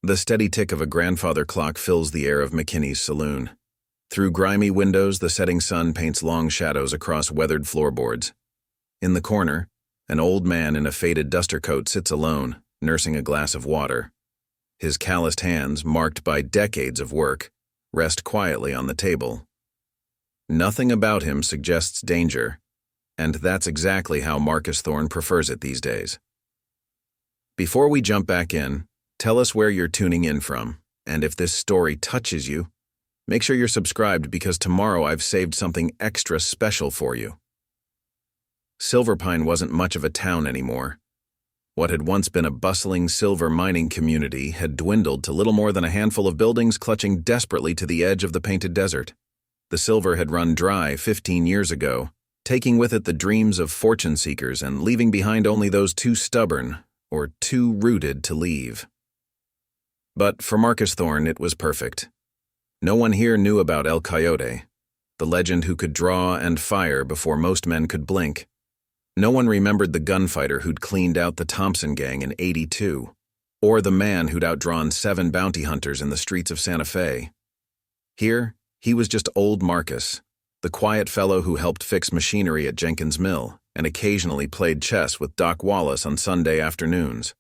The steady tick of a grandfather clock fills the air of McKinney's saloon. Through grimy windows, the setting sun paints long shadows across weathered floorboards. In the corner, an old man in a faded duster coat sits alone, nursing a glass of water. His calloused hands, marked by decades of work, rest quietly on the table. Nothing about him suggests danger, and that's exactly how Marcus Thorne prefers it these days. Before we jump back in, tell us where you're tuning in from, and if this story touches you, make sure you're subscribed because tomorrow I've saved something extra special for you. Silverpine wasn't much of a town anymore. What had once been a bustling silver mining community had dwindled to little more than a handful of buildings clutching desperately to the edge of the painted desert. The silver had run dry 15 years ago, taking with it the dreams of fortune seekers and leaving behind only those too stubborn or too rooted to leave. But for Marcus Thorne, it was perfect. No one here knew about El Coyote, the legend who could draw and fire before most men could blink. No one remembered the gunfighter who'd cleaned out the Thompson gang in '82, or the man who'd outdrawn 7 bounty hunters in the streets of Santa Fe. Here, he was just old Marcus, the quiet fellow who helped fix machinery at Jenkins Mill and occasionally played chess with Doc Wallace on Sunday afternoons.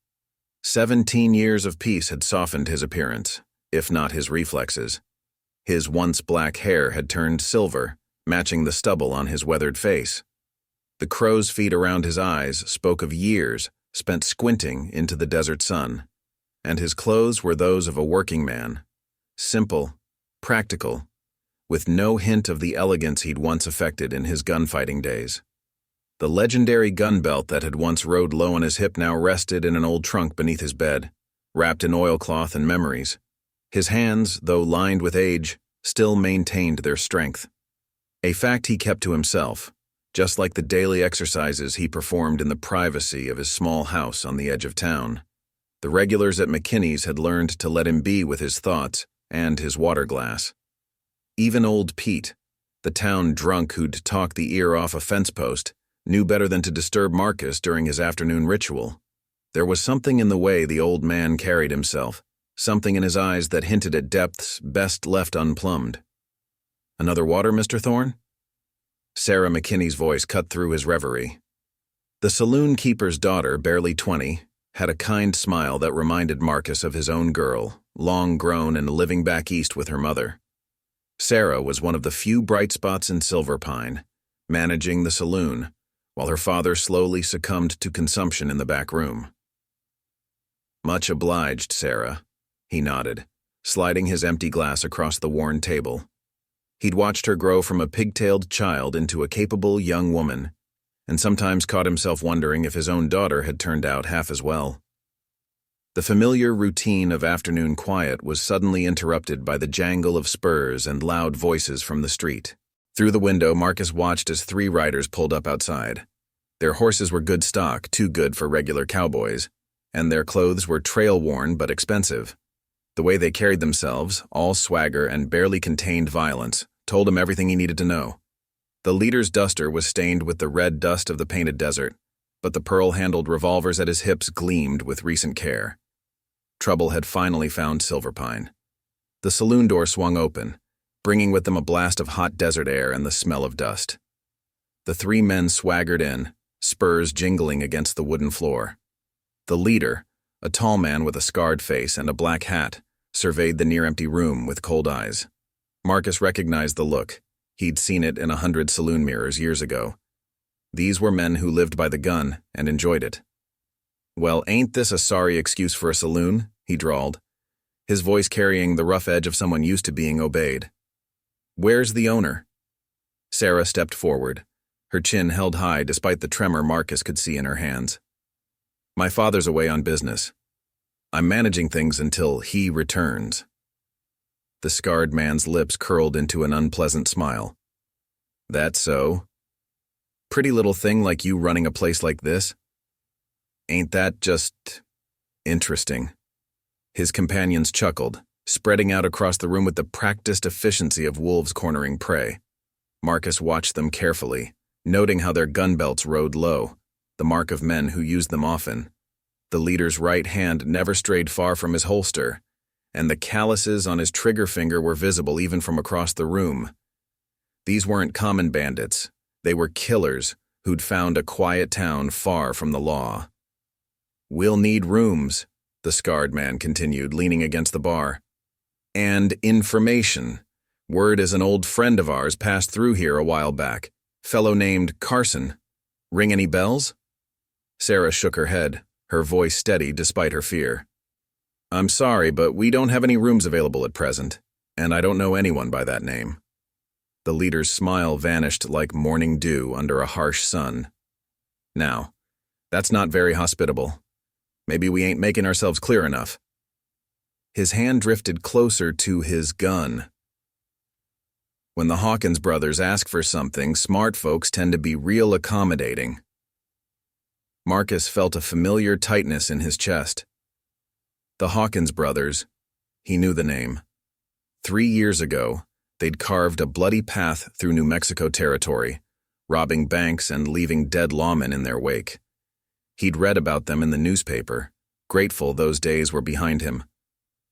17 years of peace had softened his appearance, if not his reflexes. His once black hair had turned silver, matching the stubble on his weathered face. The crow's feet around his eyes spoke of years spent squinting into the desert sun, and his clothes were those of a working man, simple, practical, with no hint of the elegance he'd once affected in his gunfighting days. The legendary gun belt that had once rode low on his hip now rested in an old trunk beneath his bed, wrapped in oilcloth and memories. His hands, though lined with age, still maintained their strength. A fact he kept to himself, just like the daily exercises he performed in the privacy of his small house on the edge of town. The regulars at McKinney's had learned to let him be with his thoughts and his water glass. Even old Pete, the town drunk who'd talk the ear off a fence post, knew better than to disturb Marcus during his afternoon ritual. There was something in the way the old man carried himself, something in his eyes that hinted at depths best left unplumbed. "Another water, Mr. Thorne?" Sarah McKinney's voice cut through his reverie. The saloon keeper's daughter, barely 20, had a kind smile that reminded Marcus of his own girl, long grown and living back east with her mother. Sarah was one of the few bright spots in Silverpine, managing the saloon, while her father slowly succumbed to consumption in the back room. "Much obliged, Sarah," he nodded, sliding his empty glass across the worn table. He'd watched her grow from a pigtailed child into a capable young woman, and sometimes caught himself wondering if his own daughter had turned out half as well. The familiar routine of afternoon quiet was suddenly interrupted by the jangle of spurs and loud voices from the street. Through the window, Marcus watched as 3 riders pulled up outside. Their horses were good stock, too good for regular cowboys, and their clothes were trail-worn but expensive. The way they carried themselves, all swagger and barely contained violence, told him everything he needed to know. The leader's duster was stained with the red dust of the painted desert, but the pearl-handled revolvers at his hips gleamed with recent care. Trouble had finally found Silverpine. The saloon door swung open, bringing with them a blast of hot desert air and the smell of dust. The 3 men swaggered in, spurs jingling against the wooden floor. The leader, a tall man with a scarred face and a black hat, surveyed the near-empty room with cold eyes. Marcus recognized the look. He'd seen it in 100 saloon mirrors years ago. These were men who lived by the gun and enjoyed it. "Well, ain't this a sorry excuse for a saloon?" he drawled, his voice carrying the rough edge of someone used to being obeyed. "Where's the owner?" Sarah stepped forward, her chin held high despite the tremor Marcus could see in her hands. "My father's away on business. I'm managing things until he returns." The scarred man's lips curled into an unpleasant smile. "That so? Pretty little thing like you running a place like this? Ain't that just interesting?" His companions chuckled, spreading out across the room with the practiced efficiency of wolves cornering prey. Marcus watched them carefully, noting how their gun belts rode low, the mark of men who used them often. The leader's right hand never strayed far from his holster, and the calluses on his trigger finger were visible even from across the room. These weren't common bandits. They were killers who'd found a quiet town far from the law. "We'll need rooms," the scarred man continued, leaning against the bar. "And information. Word is an old friend of ours passed through here a while back, fellow named Carson. Ring any bells?" Sarah shook her head, her voice steady despite her fear. "I'm sorry, but we don't have any rooms available at present, and I don't know anyone by that name." The leader's smile vanished like morning dew under a harsh sun. "Now, that's not very hospitable. Maybe we ain't making ourselves clear enough." His hand drifted closer to his gun. When the Hawkins brothers ask for something, smart folks tend to be real accommodating. Marcus felt a familiar tightness in his chest. The Hawkins brothers, he knew the name. 3 years ago, they'd carved a bloody path through New Mexico territory, robbing banks and leaving dead lawmen in their wake. He'd read about them in the newspaper, grateful those days were behind him.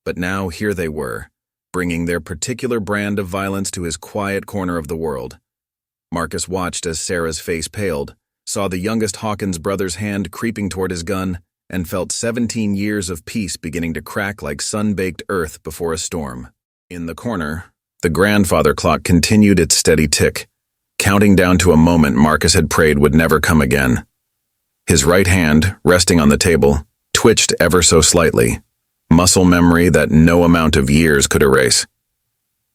But now here they were, bringing their particular brand of violence to his quiet corner of the world. Marcus watched as Sarah's face paled, saw the youngest Hawkins brother's hand creeping toward his gun, and felt 17 years of peace beginning to crack like sun-baked earth before a storm. In the corner, the grandfather clock continued its steady tick, counting down to a moment Marcus had prayed would never come again. His right hand, resting on the table, twitched ever so slightly, muscle memory that no amount of years could erase.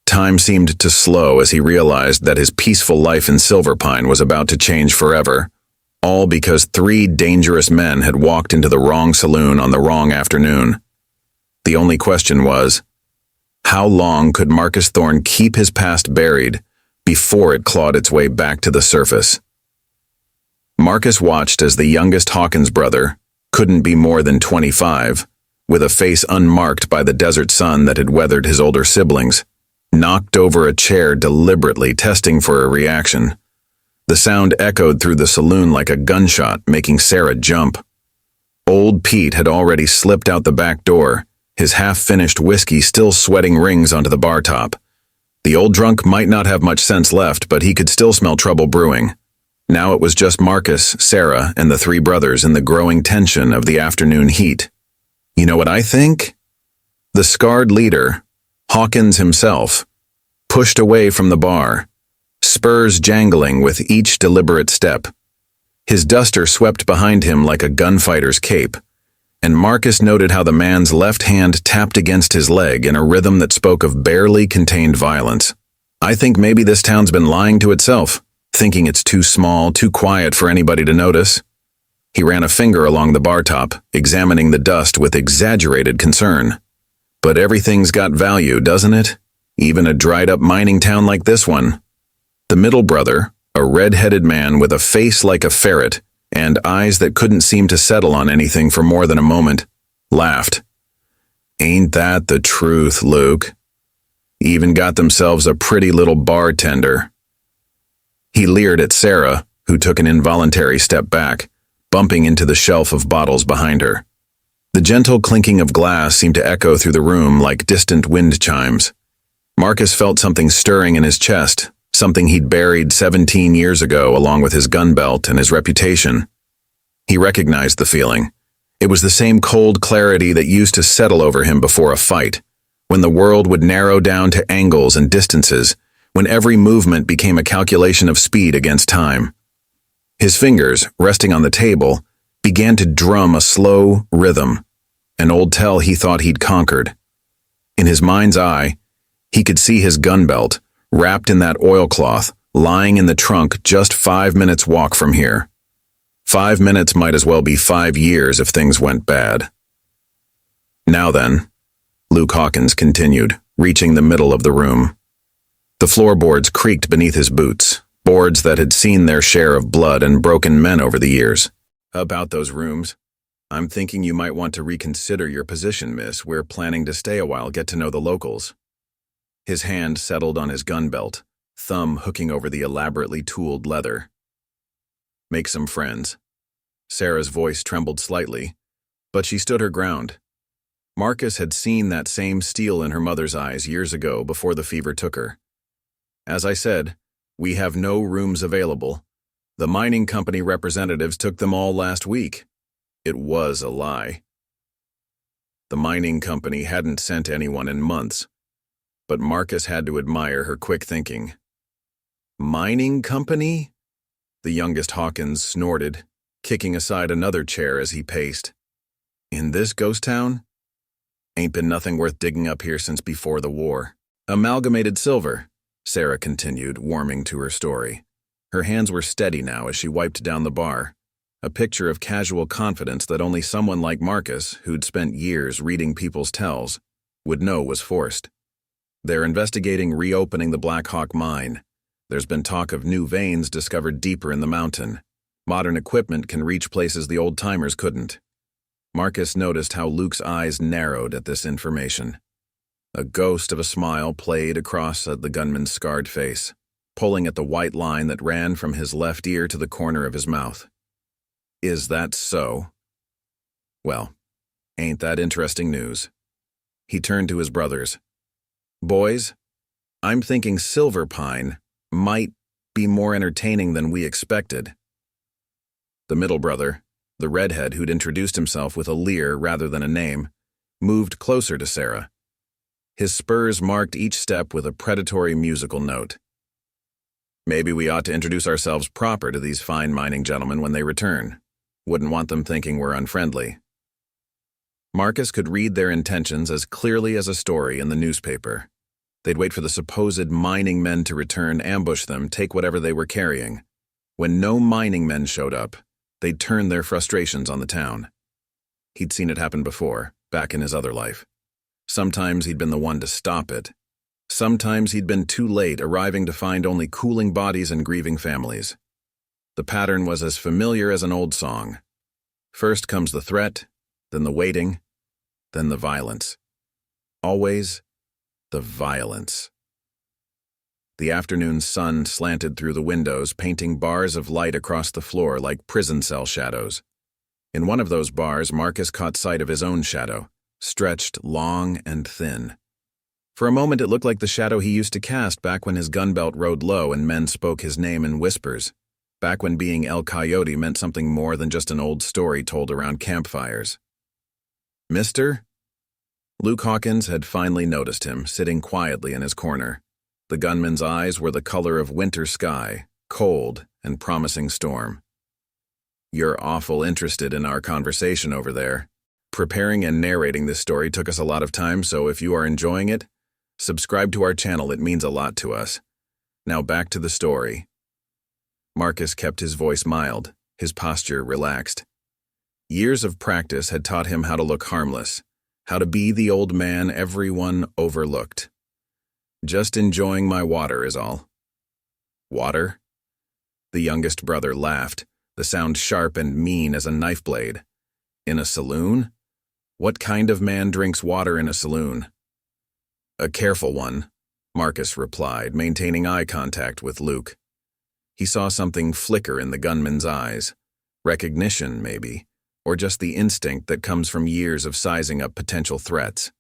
Time seemed to slow as he realized that his peaceful life in Silverpine was about to change forever, all because 3 dangerous men had walked into the wrong saloon on the wrong afternoon. The only question was, how long could Marcus Thorne keep his past buried before it clawed its way back to the surface? Marcus watched as the youngest Hawkins brother, couldn't be more than 25, with a face unmarked by the desert sun that had weathered his older siblings, knocked over a chair deliberately, testing for a reaction. The sound echoed through the saloon like a gunshot, making Sarah jump. Old Pete had already slipped out the back door, his half-finished whiskey still sweating rings onto the bar top. The old drunk might not have much sense left, but he could still smell trouble brewing. Now it was just Marcus, Sarah, and the 3 brothers in the growing tension of the afternoon heat. "You know what I think?" The scarred leader, Hawkins himself, pushed away from the bar, spurs jangling with each deliberate step. His duster swept behind him like a gunfighter's cape, and Marcus noted how the man's left hand tapped against his leg in a rhythm that spoke of barely contained violence. "I think maybe this town's been lying to itself, thinking it's too small, too quiet for anybody to notice." He ran a finger along the bar top, examining the dust with exaggerated concern. "But everything's got value, doesn't it? Even a dried-up mining town like this one." The middle brother, a red-headed man with a face like a ferret and eyes that couldn't seem to settle on anything for more than a moment, laughed. "Ain't that the truth, Luke? Even got themselves a pretty little bartender." He leered at Sarah, who took an involuntary step back, bumping into the shelf of bottles behind her. The gentle clinking of glass seemed to echo through the room like distant wind chimes. Marcus felt something stirring in his chest, something he'd buried 17 years ago along with his gun belt and his reputation. He recognized the feeling. It was the same cold clarity that used to settle over him before a fight, when the world would narrow down to angles and distances, when every movement became a calculation of speed against time. His fingers, resting on the table, began to drum a slow rhythm, an old tell he thought he'd conquered. In his mind's eye, he could see his gun belt, wrapped in that oilcloth, lying in the trunk just 5 minutes' walk from here. 5 minutes might as well be 5 years if things went bad. "Now then," Luke Hawkins continued, reaching the middle of the room. The floorboards creaked beneath his boots, boards that had seen their share of blood and broken men over the years. "About those rooms, I'm thinking you might want to reconsider your position, miss. We're planning to stay a while, get to know the locals." His hand settled on his gun belt, thumb hooking over the elaborately tooled leather. "Make some friends." Sarah's voice trembled slightly, but she stood her ground. Marcus had seen that same steel in her mother's eyes years ago before the fever took her. As I said, we have no rooms available. The mining company representatives took them all last week. It was a lie. The mining company hadn't sent anyone in months, but Marcus had to admire her quick thinking. Mining company? The youngest Hawkins snorted, kicking aside another chair as he paced. In this ghost town? Ain't been nothing worth digging up here since before the war. Amalgamated Silver, Sarah continued, warming to her story. Her hands were steady now as she wiped down the bar, a picture of casual confidence that only someone like Marcus, who'd spent years reading people's tells, would know was forced. They're investigating reopening the Black Hawk mine. There's been talk of new veins discovered deeper in the mountain. Modern equipment can reach places the old-timers couldn't. Marcus noticed how Luke's eyes narrowed at this information. A ghost of a smile played across the gunman's scarred face, pulling at the white line that ran from his left ear to the corner of his mouth. Is that so? Well, ain't that interesting news? He turned to his brothers. Boys, I'm thinking Silver Pine might be more entertaining than we expected. The middle brother, the redhead who'd introduced himself with a leer rather than a name, moved closer to Sarah. His spurs marked each step with a predatory musical note. Maybe we ought to introduce ourselves proper to these fine mining gentlemen when they return. Wouldn't want them thinking we're unfriendly. Marcus could read their intentions as clearly as a story in the newspaper. They'd wait for the supposed mining men to return, ambush them, take whatever they were carrying. When no mining men showed up, they'd turn their frustrations on the town. He'd seen it happen before, back in his other life. Sometimes he'd been the one to stop it. Sometimes he'd been too late, arriving to find only cooling bodies and grieving families. The pattern was as familiar as an old song. First comes the threat, then the waiting, then the violence. Always the violence. The afternoon sun slanted through the windows, painting bars of light across the floor like prison cell shadows. In one of those bars, Marcus caught sight of his own shadow, stretched long and thin. For a moment it looked like the shadow he used to cast back when his gun belt rode low and men spoke his name in whispers, back when being El Coyote meant something more than just an old story told around campfires. Mister? Luke Hawkins had finally noticed him, sitting quietly in his corner. The gunman's eyes were the color of winter sky, cold and promising storm. You're awful interested in our conversation over there. Preparing and narrating this story took us a lot of time, so if you are enjoying it, subscribe to our channel. It means a lot to us. Now back to the story. Marcus kept his voice mild, his posture relaxed. Years of practice had taught him how to look harmless, how to be the old man everyone overlooked. Just enjoying my water is all. Water? The youngest brother laughed, the sound sharp and mean as a knife blade. In a saloon? What kind of man drinks water in a saloon? A careful one, Marcus replied, maintaining eye contact with Luke. He saw something flicker in the gunman's eyes. Recognition, maybe, or just the instinct that comes from years of sizing up potential threats.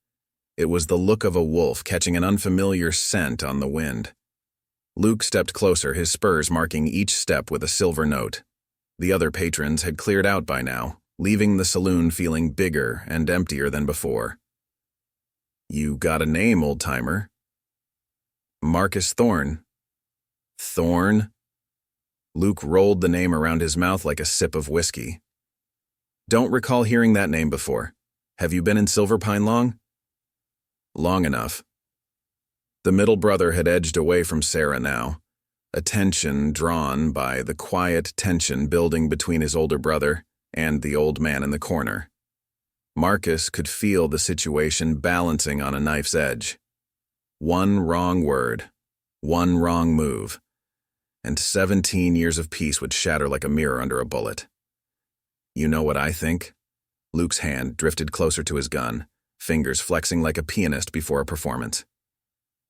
It was the look of a wolf catching an unfamiliar scent on the wind. Luke stepped closer, his spurs marking each step with a silver note. The other patrons had cleared out by now, leaving the saloon feeling bigger and emptier than before. You got a name, old-timer. Marcus Thorne. Thorne? Luke rolled the name around his mouth like a sip of whiskey. Don't recall hearing that name before. Have you been in Silver Pine long? Long enough. The middle brother had edged away from Sarah now, attention drawn by the quiet tension building between his older brother and the old man in the corner. Marcus could feel the situation balancing on a knife's edge. One wrong word, one wrong move, and 17 years of peace would shatter like a mirror under a bullet. You know what I think? Luke's hand drifted closer to his gun, fingers flexing like a pianist before a performance.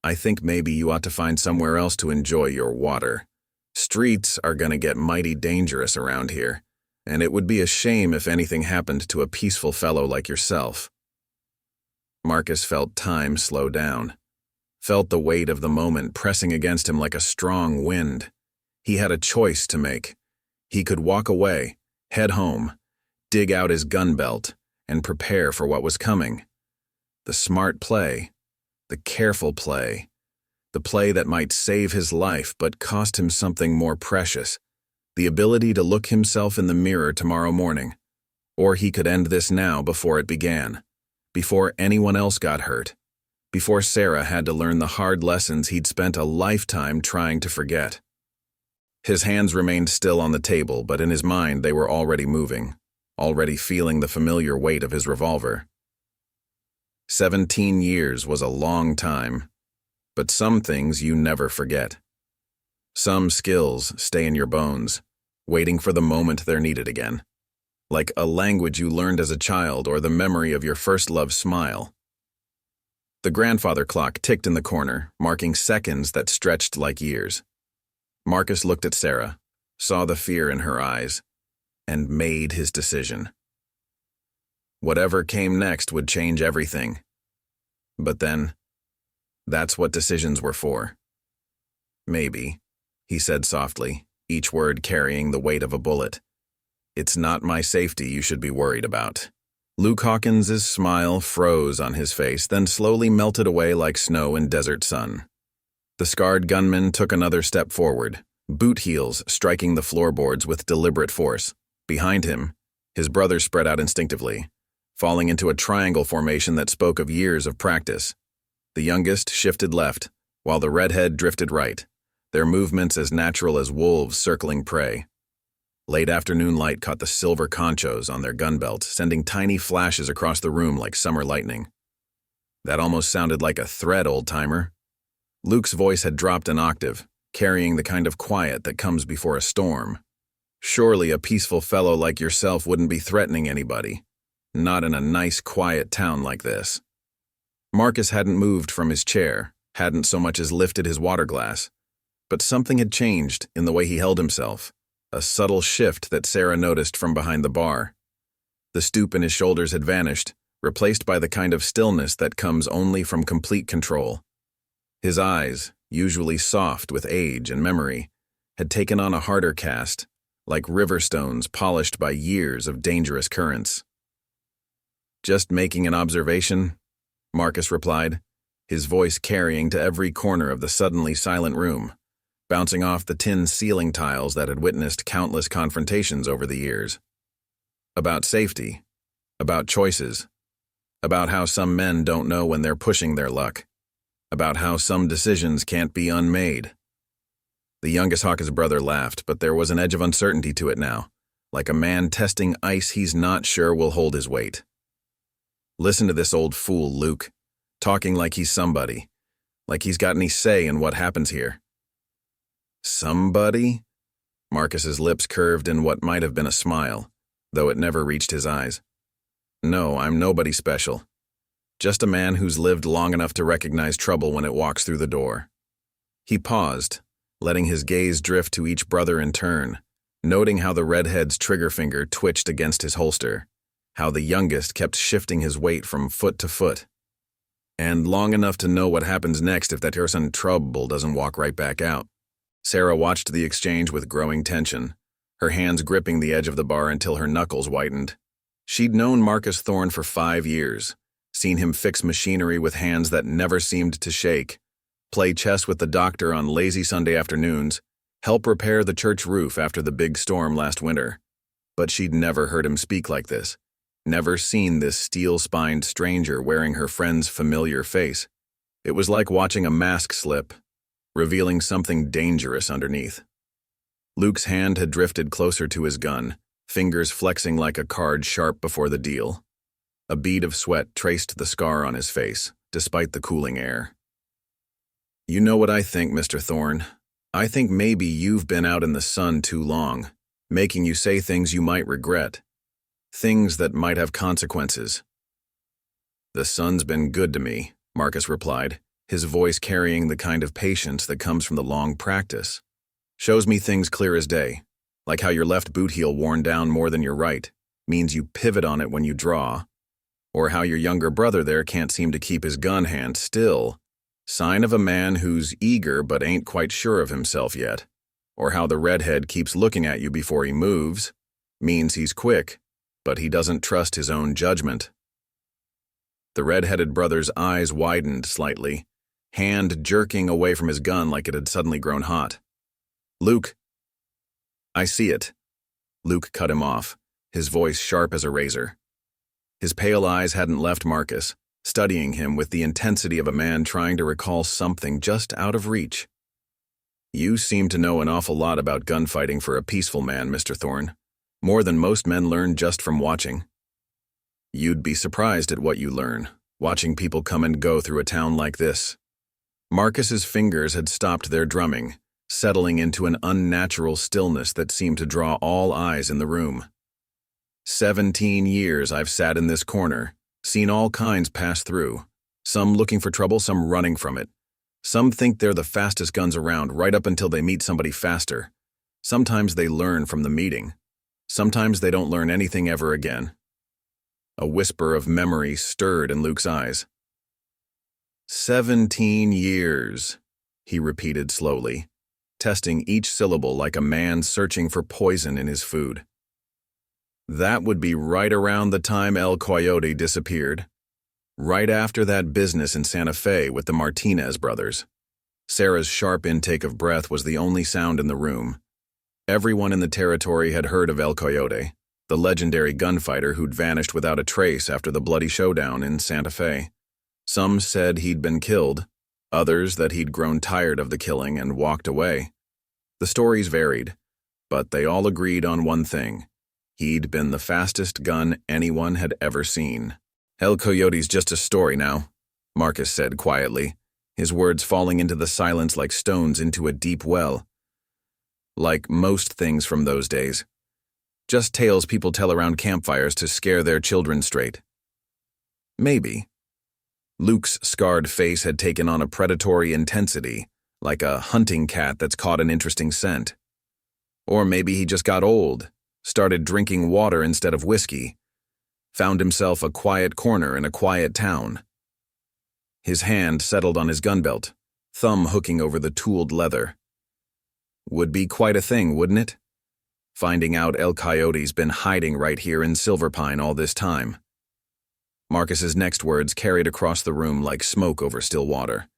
I think maybe you ought to find somewhere else to enjoy your water. Streets are gonna get mighty dangerous around here, and it would be a shame if anything happened to a peaceful fellow like yourself. Marcus felt time slow down, felt the weight of the moment pressing against him like a strong wind. He had a choice to make. He could walk away, head home, dig out his gun belt, and prepare for what was coming. The smart play, the careful play, the play that might save his life but cost him something more precious, the ability to look himself in the mirror tomorrow morning. Or he could end this now before it began, before anyone else got hurt, before Sarah had to learn the hard lessons he'd spent a lifetime trying to forget. His hands remained still on the table, but in his mind they were already moving, already feeling the familiar weight of his revolver. 17 years was a long time, but some things you never forget. Some skills stay in your bones, waiting for the moment they're needed again, like a language you learned as a child or the memory of your first love's smile. The grandfather clock ticked in the corner, marking seconds that stretched like years. Marcus looked at Sarah, saw the fear in her eyes, and made his decision. Whatever came next would change everything. But then, that's what decisions were for. Maybe, he said softly, each word carrying the weight of a bullet. It's not my safety you should be worried about. Luke Hawkins's smile froze on his face, then slowly melted away like snow in desert sun. The scarred gunman took another step forward, boot heels striking the floorboards with deliberate force. Behind him, his brother spread out instinctively, falling into a triangle formation that spoke of years of practice. The youngest shifted left, while the redhead drifted right, their movements as natural as wolves circling prey. Late afternoon light caught the silver conchos on their gun belts, sending tiny flashes across the room like summer lightning. That almost sounded like a threat, old-timer. Luke's voice had dropped an octave, carrying the kind of quiet that comes before a storm. Surely a peaceful fellow like yourself wouldn't be threatening anybody. Not in a nice, quiet town like this. Marcus hadn't moved from his chair, hadn't so much as lifted his water glass. But something had changed in the way he held himself, a subtle shift that Sarah noticed from behind the bar. The stoop in his shoulders had vanished, replaced by the kind of stillness that comes only from complete control. His eyes, usually soft with age and memory, had taken on a harder cast, like river stones polished by years of dangerous currents. "Just making an observation," Marcus replied, his voice carrying to every corner of the suddenly silent room, bouncing off the tin ceiling tiles that had witnessed countless confrontations over the years. About safety, about choices, about how some men don't know when they're pushing their luck, about how some decisions can't be unmade. The youngest Hawkins brother laughed, but there was an edge of uncertainty to it now, like a man testing ice he's not sure will hold his weight. Listen to this old fool, Luke, talking like he's somebody, like he's got any say in what happens here. Somebody? Marcus's lips curved in what might have been a smile, though it never reached his eyes. No, I'm nobody special. Just a man who's lived long enough to recognize trouble when it walks through the door. He paused, letting his gaze drift to each brother in turn, noting how the redhead's trigger finger twitched against his holster, how the youngest kept shifting his weight from foot to foot. And long enough to know what happens next if that person trouble doesn't walk right back out. Sarah watched the exchange with growing tension, her hands gripping the edge of the bar until her knuckles whitened. She'd known Marcus Thorne for 5 years, seen him fix machinery with hands that never seemed to shake, play chess with the doctor on lazy Sunday afternoons, help repair the church roof after the big storm last winter. But she'd never heard him speak like this, never seen this steel-spined stranger wearing her friend's familiar face. It was like watching a mask slip, revealing something dangerous underneath. Luke's hand had drifted closer to his gun, fingers flexing like a card sharp before the deal. A bead of sweat traced the scar on his face, despite the cooling air. You know what I think, Mr. Thorne. I think maybe you've been out in the sun too long, making you say things you might regret. Things that might have consequences. The sun's been good to me, Marcus replied, his voice carrying the kind of patience that comes from the long practice. Shows me things clear as day, like how your left boot heel worn down more than your right, means you pivot on it when you draw. Or how your younger brother there can't seem to keep his gun hand still. Sign of a man who's eager but ain't quite sure of himself yet. Or how the redhead keeps looking at you before he moves. Means he's quick, but he doesn't trust his own judgment. The red-headed brother's eyes widened slightly, hand jerking away from his gun like it had suddenly grown hot. "Luke." "I see it." Luke cut him off, his voice sharp as a razor. His pale eyes hadn't left Marcus, studying him with the intensity of a man trying to recall something just out of reach. "You seem to know an awful lot about gunfighting for a peaceful man, Mr. Thorne. More than most men learn just from watching. You'd be surprised at what you learn, watching people come and go through a town like this." Marcus's fingers had stopped their drumming, settling into an unnatural stillness that seemed to draw all eyes in the room. 17 years I've sat in this corner, seen all kinds pass through, some looking for trouble, some running from it. Some think they're the fastest guns around right up until they meet somebody faster. Sometimes they learn from the meeting. Sometimes they don't learn anything ever again. A whisper of memory stirred in Luke's eyes. 17 years, he repeated slowly, testing each syllable like a man searching for poison in his food. That would be right around the time El Coyote disappeared. Right after that business in Santa Fe with the Martinez brothers. Sarah's sharp intake of breath was the only sound in the room. Everyone in the territory had heard of El Coyote, the legendary gunfighter who'd vanished without a trace after the bloody showdown in Santa Fe. Some said he'd been killed, others that he'd grown tired of the killing and walked away. The stories varied, but they all agreed on one thing. He'd been the fastest gun anyone had ever seen. "El Coyote's just a story now," Marcus said quietly, his words falling into the silence like stones into a deep well. "Like most things from those days. Just tales people tell around campfires to scare their children straight." "Maybe." Luke's scarred face had taken on a predatory intensity, like a hunting cat that's caught an interesting scent. Or maybe he just got old, started drinking water instead of whiskey, found himself a quiet corner in a quiet town. His hand settled on his gun belt, thumb hooking over the tooled leather. Would be quite a thing, wouldn't it? Finding out El Coyote's been hiding right here in Silverpine all this time. Marcus's next words carried across the room like smoke over still water.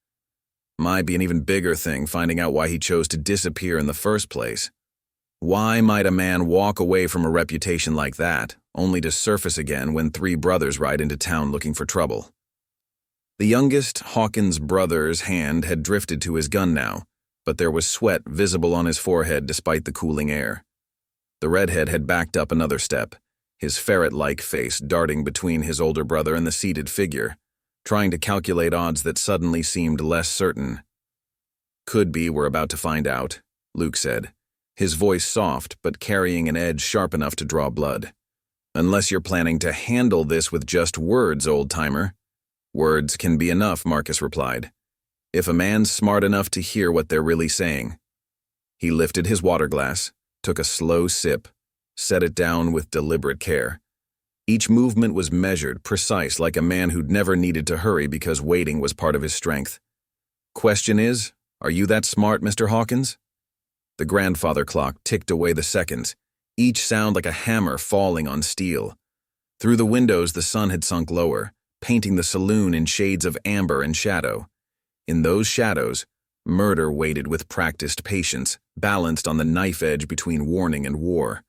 Might be an even bigger thing finding out why he chose to disappear in the first place. Why might a man walk away from a reputation like that, only to surface again when three brothers ride into town looking for trouble? The youngest Hawkins brother's hand had drifted to his gun now, but there was sweat visible on his forehead despite the cooling air. The redhead had backed up another step, his ferret-like face darting between his older brother and the seated figure, trying to calculate odds that suddenly seemed less certain. "Could be we're about to find out," Luke said, his voice soft but carrying an edge sharp enough to draw blood. "Unless you're planning to handle this with just words, old-timer." "Words can be enough," Marcus replied, "if a man's smart enough to hear what they're really saying." He lifted his water glass, took a slow sip, set it down with deliberate care. Each movement was measured, precise, like a man who'd never needed to hurry because waiting was part of his strength. "Question is, are you that smart, Mr. Hawkins?" The grandfather clock ticked away the seconds, each sound like a hammer falling on steel. Through the windows the sun had sunk lower, painting the saloon in shades of amber and shadow. In those shadows, murder waited with practiced patience, balanced on the knife edge between warning and war.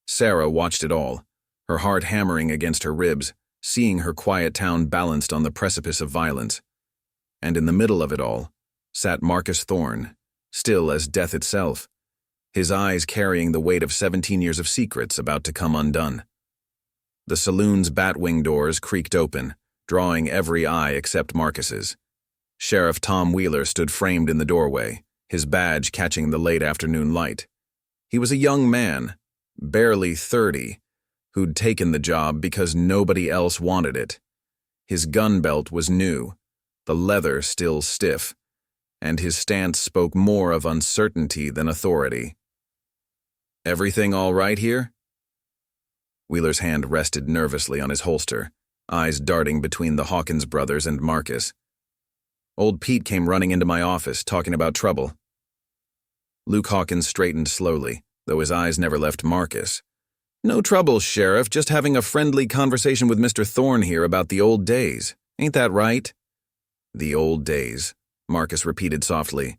Sarah watched it all, her heart hammering against her ribs, seeing her quiet town balanced on the precipice of violence. And in the middle of it all sat Marcus Thorne, still as death itself, his eyes carrying the weight of 17 years of secrets about to come undone. The saloon's batwing doors creaked open, drawing every eye except Marcus's. Sheriff Tom Wheeler stood framed in the doorway, his badge catching the late afternoon light. He was a young man, barely 30, who'd taken the job because nobody else wanted it. His gun belt was new, the leather still stiff, and his stance spoke more of uncertainty than authority. "Everything all right here?" Wheeler's hand rested nervously on his holster, eyes darting between the Hawkins brothers and Marcus. Old Pete came running into my office, talking about trouble. Luke Hawkins straightened slowly, though his eyes never left Marcus. No trouble, Sheriff, just having a friendly conversation with Mr. Thorne here about the old days. Ain't that right? The old days, Marcus repeated softly.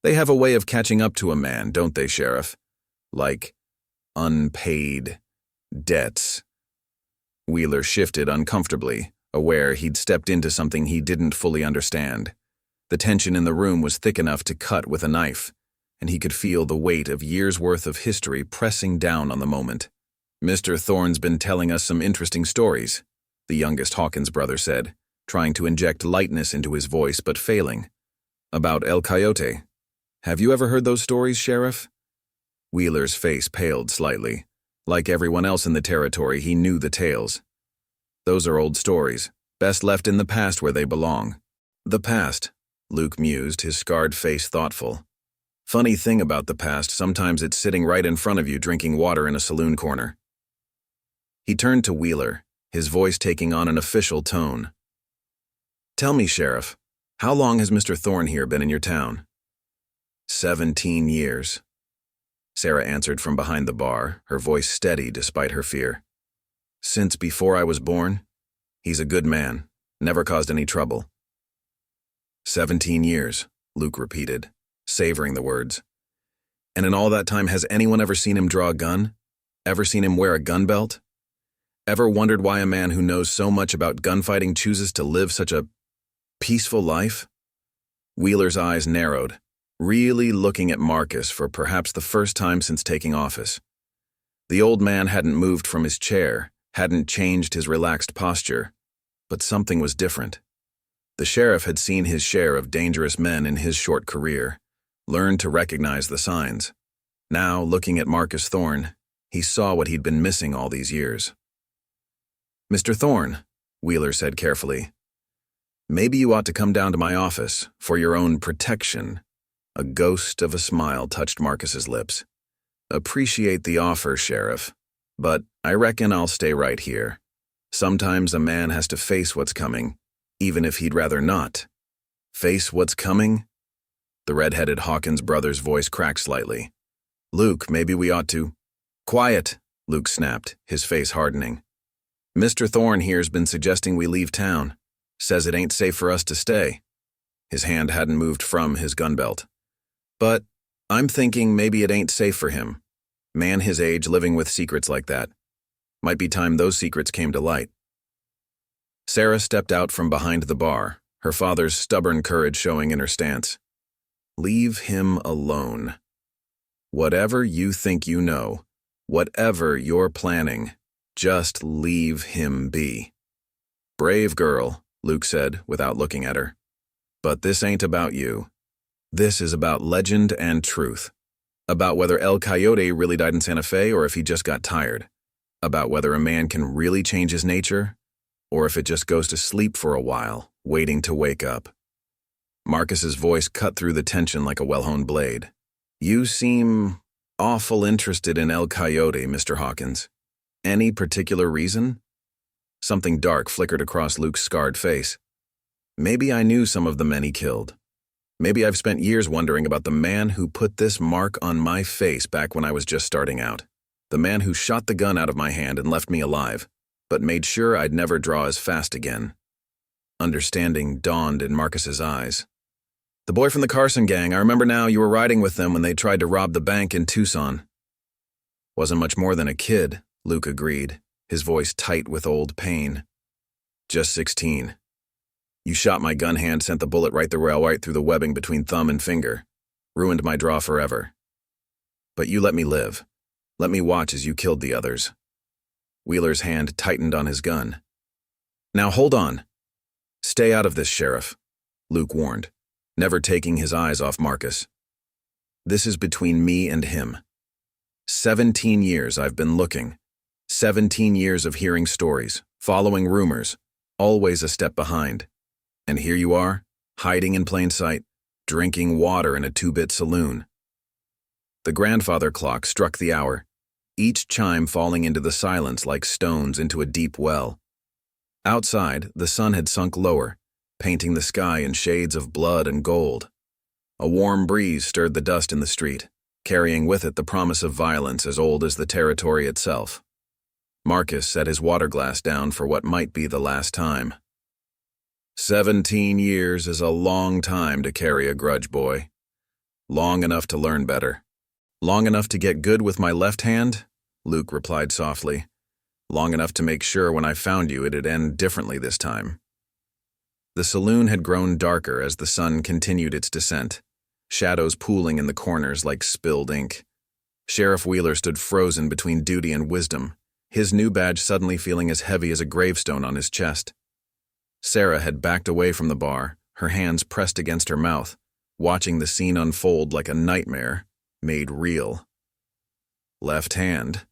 They have a way of catching up to a man, don't they, Sheriff? Like unpaid debts. Wheeler shifted uncomfortably, aware he'd stepped into something he didn't fully understand. The tension in the room was thick enough to cut with a knife, and he could feel the weight of years' worth of history pressing down on the moment. Mr. Thorne's been telling us some interesting stories, the youngest Hawkins brother said, trying to inject lightness into his voice but failing. About El Coyote. Have you ever heard those stories, Sheriff? Wheeler's face paled slightly. Like everyone else in the territory, he knew the tales. Those are old stories, best left in the past where they belong. The past, Luke mused, his scarred face thoughtful. Funny thing about the past, sometimes it's sitting right in front of you drinking water in a saloon corner. He turned to Wheeler, his voice taking on an official tone. Tell me, Sheriff, how long has Mr. Thorne here been in your town? 17 years. Sarah answered from behind the bar, her voice steady despite her fear. Since before I was born, he's a good man, never caused any trouble. 17 years, Luke repeated, savoring the words. And in all that time, has anyone ever seen him draw a gun? Ever seen him wear a gun belt? Ever wondered why a man who knows so much about gunfighting chooses to live such a peaceful life? Wheeler's eyes narrowed, really looking at Marcus for perhaps the first time since taking office. The old man hadn't moved from his chair, hadn't changed his relaxed posture, but something was different. The sheriff had seen his share of dangerous men in his short career, learned to recognize the signs. Now, looking at Marcus Thorne, he saw what he'd been missing all these years. Mr. Thorne, Wheeler said carefully, maybe you ought to come down to my office for your own protection. A ghost of a smile touched Marcus's lips. Appreciate the offer, Sheriff, but I reckon I'll stay right here. Sometimes a man has to face what's coming, even if he'd rather not. Face what's coming? The red-headed Hawkins brother's voice cracked slightly. Luke, maybe we ought to— Quiet, Luke snapped, his face hardening. Mr. Thorne here's been suggesting we leave town. Says it ain't safe for us to stay. His hand hadn't moved from his gun belt. But I'm thinking maybe it ain't safe for him. Man his age living with secrets like that. Might be time those secrets came to light. Sarah stepped out from behind the bar, her father's stubborn courage showing in her stance. Leave him alone. Whatever you think you know, whatever you're planning, just leave him be. Brave girl, Luke said without looking at her. But this ain't about you. This is about legend and truth. About whether El Coyote really died in Santa Fe or if he just got tired. About whether a man can really change his nature or if it just goes to sleep for a while, waiting to wake up. Marcus's voice cut through the tension like a well-honed blade. You seem awful interested in El Coyote, Mr. Hawkins. Any particular reason? Something dark flickered across Luke's scarred face. Maybe I knew some of the men he killed. Maybe I've spent years wondering about the man who put this mark on my face back when I was just starting out. The man who shot the gun out of my hand and left me alive, but made sure I'd never draw as fast again. Understanding dawned in Marcus's eyes. The boy from the Carson gang, I remember now, you were riding with them when they tried to rob the bank in Tucson. Wasn't much more than a kid, Luke agreed, his voice tight with old pain. Just 16. You shot my gun hand, sent the bullet right through the webbing between thumb and finger. Ruined my draw forever. But you let me live. Let me watch as you killed the others. Wheeler's hand tightened on his gun. Now hold on. Stay out of this, Sheriff, Luke warned, never taking his eyes off Marcus. This is between me and him. 17 years I've been looking. 17 years of hearing stories, following rumors, always a step behind. And here you are, hiding in plain sight, drinking water in a two-bit saloon. The grandfather clock struck the hour, each chime falling into the silence like stones into a deep well. Outside, the sun had sunk lower, painting the sky in shades of blood and gold. A warm breeze stirred the dust in the street, carrying with it the promise of violence as old as the territory itself. Marcus set his water glass down for what might be the last time. 17 years is a long time to carry a grudge, boy. Long enough to learn better. Long enough to get good with my left hand? Luke replied softly. Long enough to make sure when I found you it'd end differently this time. The saloon had grown darker as the sun continued its descent, shadows pooling in the corners like spilled ink. Sheriff Wheeler stood frozen between duty and wisdom, his new badge suddenly feeling as heavy as a gravestone on his chest. Sarah had backed away from the bar, her hands pressed against her mouth, watching the scene unfold like a nightmare, made real. Left hand,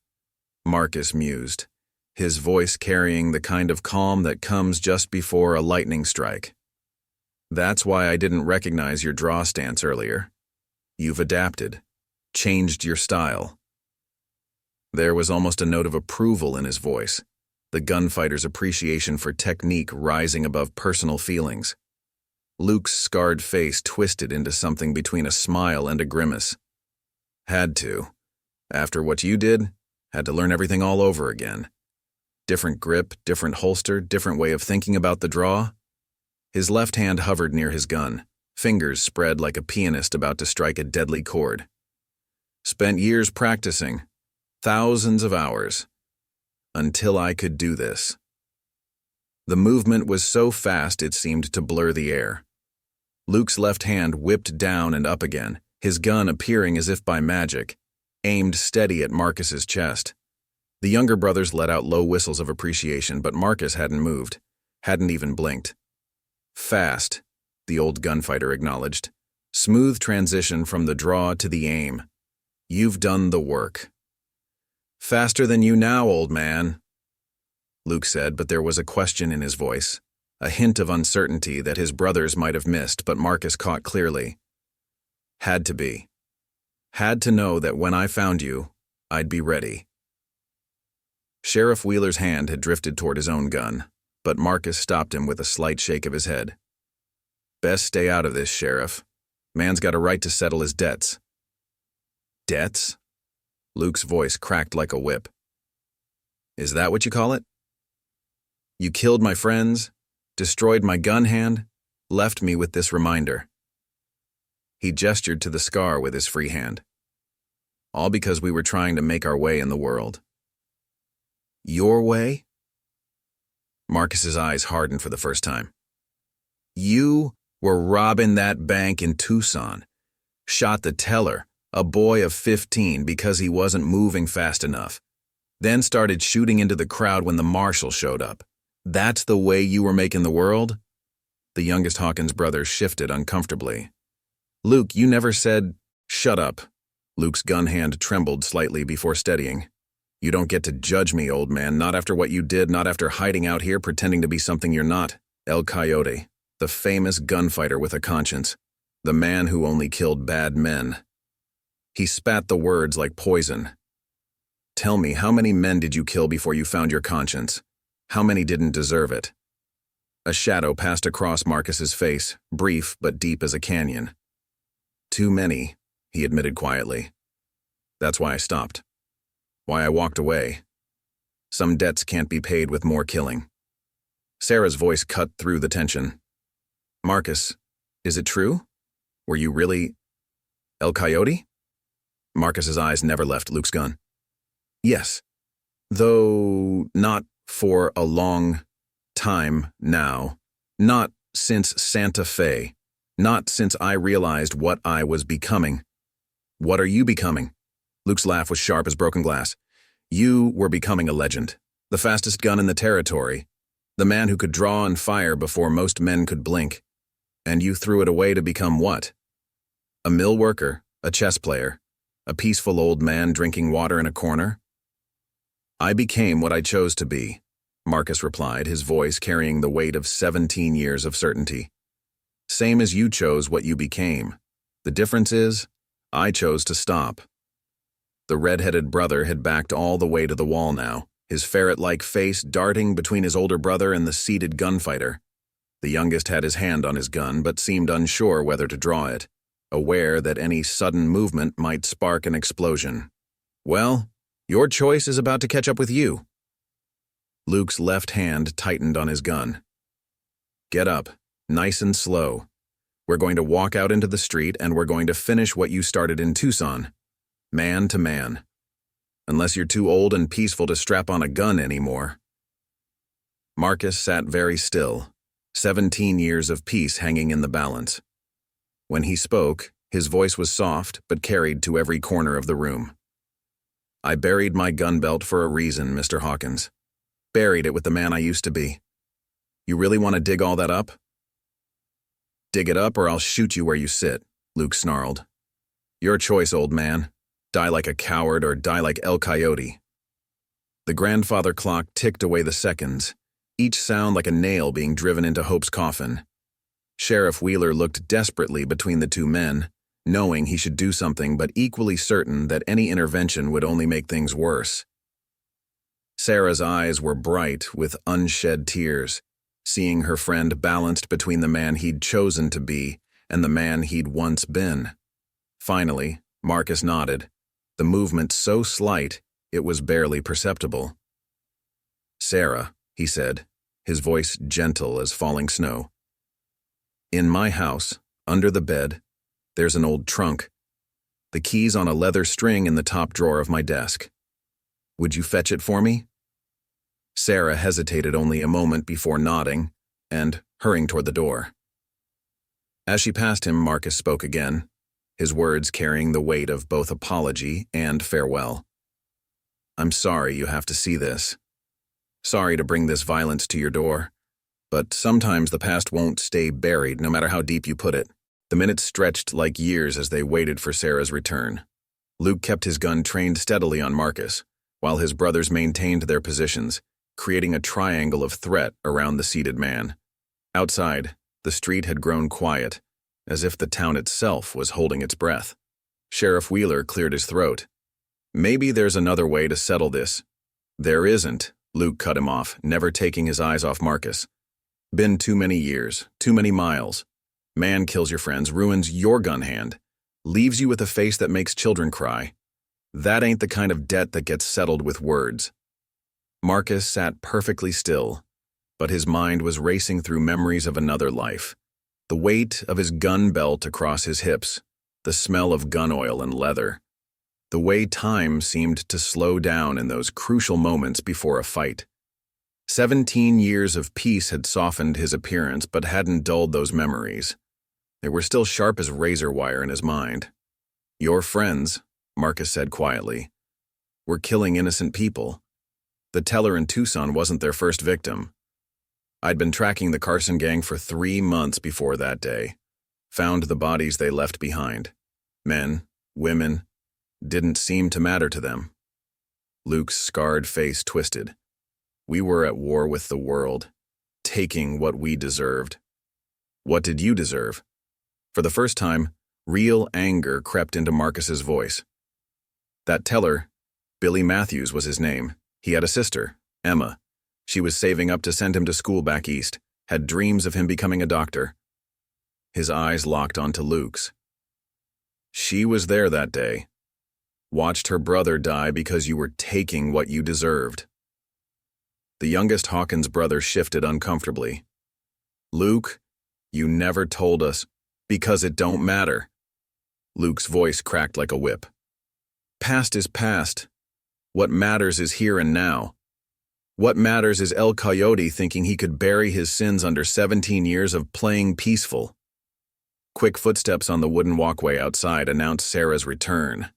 Marcus mused, his voice carrying the kind of calm that comes just before a lightning strike. That's why I didn't recognize your draw stance earlier. You've adapted, changed your style. There was almost a note of approval in his voice, the gunfighter's appreciation for technique rising above personal feelings. Luke's scarred face twisted into something between a smile and a grimace. Had to. After what you did, had to learn everything all over again. Different grip, different holster, different way of thinking about the draw. His left hand hovered near his gun, fingers spread like a pianist about to strike a deadly chord. Spent years practicing, thousands of hours, until I could do this. The movement was so fast it seemed to blur the air. Luke's left hand whipped down and up again, his gun appearing as if by magic, aimed steady at Marcus's chest. The younger brothers let out low whistles of appreciation, but Marcus hadn't moved, hadn't even blinked. Fast, the old gunfighter acknowledged. Smooth transition from the draw to the aim. You've done the work. Faster than you now, old man, Luke said, but there was a question in his voice, a hint of uncertainty that his brothers might have missed, but Marcus caught clearly. Had to be. Had to know that when I found you, I'd be ready. Sheriff Wheeler's hand had drifted toward his own gun, but Marcus stopped him with a slight shake of his head. Best stay out of this, Sheriff. Man's got a right to settle his debts. Debts? Luke's voice cracked like a whip. Is that what you call it? You killed my friends, destroyed my gun hand, left me with this reminder. He gestured to the scar with his free hand. All because we were trying to make our way in the world. Your way? Marcus's eyes hardened for the first time. You were robbing that bank in Tucson, shot the teller, a boy of 15, because he wasn't moving fast enough, then started shooting into the crowd when the marshal showed up. That's the way you were making the world? The youngest Hawkins brother shifted uncomfortably. Luke, you never said, shut up. Luke's gun hand trembled slightly before steadying. You don't get to judge me, old man, not after what you did, not after hiding out here pretending to be something you're not. El Coyote, the famous gunfighter with a conscience, the man who only killed bad men. He spat the words like poison. Tell me, how many men did you kill before you found your conscience? How many didn't deserve it? A shadow passed across Marcus's face, brief but deep as a canyon. Too many, he admitted quietly. That's why I stopped. Why I walked away. Some debts can't be paid with more killing. Sarah's voice cut through the tension. Marcus, is it true? Were you really El Coyote? Marcus's eyes never left Luke's gun. Yes, though not for a long time now. Not since Santa Fe. Not since I realized what I was becoming. What are you becoming? Luke's laugh was sharp as broken glass. You were becoming a legend. The fastest gun in the territory. The man who could draw and fire before most men could blink. And you threw it away to become what? A mill worker, a chess player, a peaceful old man drinking water in a corner? I became what I chose to be, Marcus replied, his voice carrying the weight of 17 years of certainty. Same as you chose what you became. The difference is, I chose to stop. The red-headed brother had backed all the way to the wall now, his ferret-like face darting between his older brother and the seated gunfighter. The youngest had his hand on his gun but seemed unsure whether to draw it, aware that any sudden movement might spark an explosion. "Well, your choice is about to catch up with you." Luke's left hand tightened on his gun. "Get up, nice and slow. We're going to walk out into the street and we're going to finish what you started in Tucson, man to man. Unless you're too old and peaceful to strap on a gun anymore." Marcus sat very still, 17 years of peace hanging in the balance. When he spoke, his voice was soft but carried to every corner of the room. "I buried my gun belt for a reason, Mr. Hawkins. Buried it with the man I used to be. You really want to dig all that up?" "Dig it up or I'll shoot you where you sit," Luke snarled. "Your choice, old man. Die like a coward or die like El Coyote." The grandfather clock ticked away the seconds, each sound like a nail being driven into Hope's coffin. Sheriff Wheeler looked desperately between the two men, knowing he should do something but equally certain that any intervention would only make things worse. Sarah's eyes were bright with unshed tears, seeing her friend balanced between the man he'd chosen to be and the man he'd once been. Finally, Marcus nodded, the movement so slight it was barely perceptible. "Sarah," he said, his voice gentle as falling snow. "In my house, under the bed, there's an old trunk. The key's on a leather string in the top drawer of my desk. Would you fetch it for me?" Sarah hesitated only a moment before nodding and hurrying toward the door. As she passed him, Marcus spoke again, his words carrying the weight of both apology and farewell. "I'm sorry you have to see this. Sorry to bring this violence to your door. But sometimes the past won't stay buried no matter how deep you put it." The minutes stretched like years as they waited for Sarah's return. Luke kept his gun trained steadily on Marcus, while his brothers maintained their positions, creating a triangle of threat around the seated man. Outside, the street had grown quiet, as if the town itself was holding its breath. Sheriff Wheeler cleared his throat. "Maybe there's another way to settle this." "There isn't," Luke cut him off, never taking his eyes off Marcus. "Been too many years, too many miles. Man kills your friends, ruins your gun hand, leaves you with a face that makes children cry. That ain't the kind of debt that gets settled with words." Marcus sat perfectly still, but his mind was racing through memories of another life. The weight of his gun belt across his hips, the smell of gun oil and leather, the way time seemed to slow down in those crucial moments before a fight. 17 years of peace had softened his appearance but hadn't dulled those memories. They were still sharp as razor wire in his mind. "Your friends," Marcus said quietly, "were killing innocent people. The teller in Tucson wasn't their first victim. I'd been tracking the Carson gang for 3 months before that day. Found the bodies they left behind. Men, women, didn't seem to matter to them." Luke's scarred face twisted. "We were at war with the world, taking what we deserved." "What did you deserve?" For the first time, real anger crept into Marcus's voice. "That teller, Billy Matthews was his name. He had a sister, Emma. She was saving up to send him to school back east, had dreams of him becoming a doctor." His eyes locked onto Luke's. "She was there that day. Watched her brother die because you were taking what you deserved." The youngest Hawkins brother shifted uncomfortably. "Luke, you never told us, because it don't matter." Luke's voice cracked like a whip. "Past is past. What matters is here and now. What matters is El Coyote thinking he could bury his sins under 17 years of playing peaceful." Quick footsteps on the wooden walkway outside announced Sarah's return.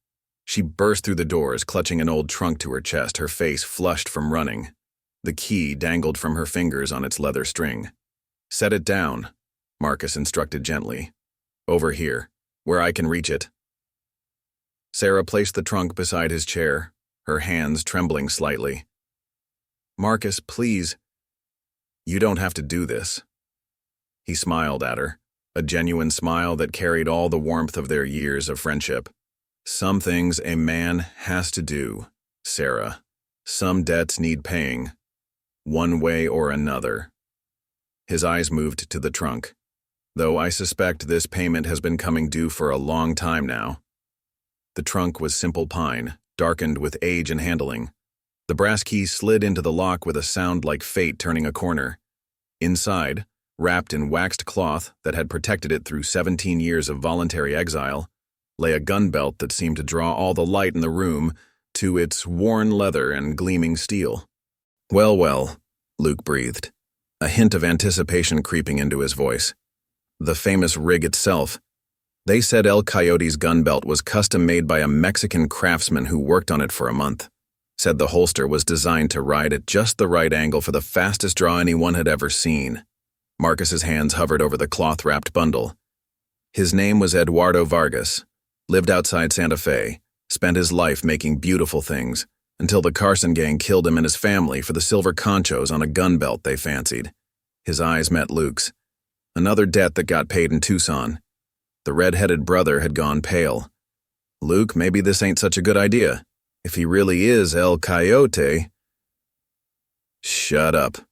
She burst through the doors, clutching an old trunk to her chest, her face flushed from running. The key dangled from her fingers on its leather string. "Set it down," Marcus instructed gently. "Over here, where I can reach it." Sarah placed the trunk beside his chair, her hands trembling slightly. "Marcus, please. You don't have to do this." He smiled at her, a genuine smile that carried all the warmth of their years of friendship. "Some things a man has to do, Sarah." Some debts need paying, one way or another. His eyes moved to the trunk, though I suspect this payment has been coming due for a long time now. The trunk was simple pine, darkened with age and handling. The brass key slid into the lock with a sound like fate turning a corner. Inside, wrapped in waxed cloth that had protected it through 17 years of voluntary exile, lay a gun belt that seemed to draw all the light in the room to its worn leather and gleaming steel. "Well, well," Luke breathed, a hint of anticipation creeping into his voice. The famous rig itself. They said El Coyote's gun belt was custom-made by a Mexican craftsman who worked on it for a month. Said the holster was designed to ride at just the right angle for the fastest draw anyone had ever seen. Marcus's hands hovered over the cloth-wrapped bundle. His name was Eduardo Vargas, lived outside Santa Fe, spent his life making beautiful things, until the Carson gang killed him and his family for the silver conchos on a gun belt they fancied. His eyes met Luke's. Another debt that got paid in Tucson. The red-headed brother had gone pale. "Luke, maybe this ain't such a good idea. If he really is El Coyote—" "Shut up."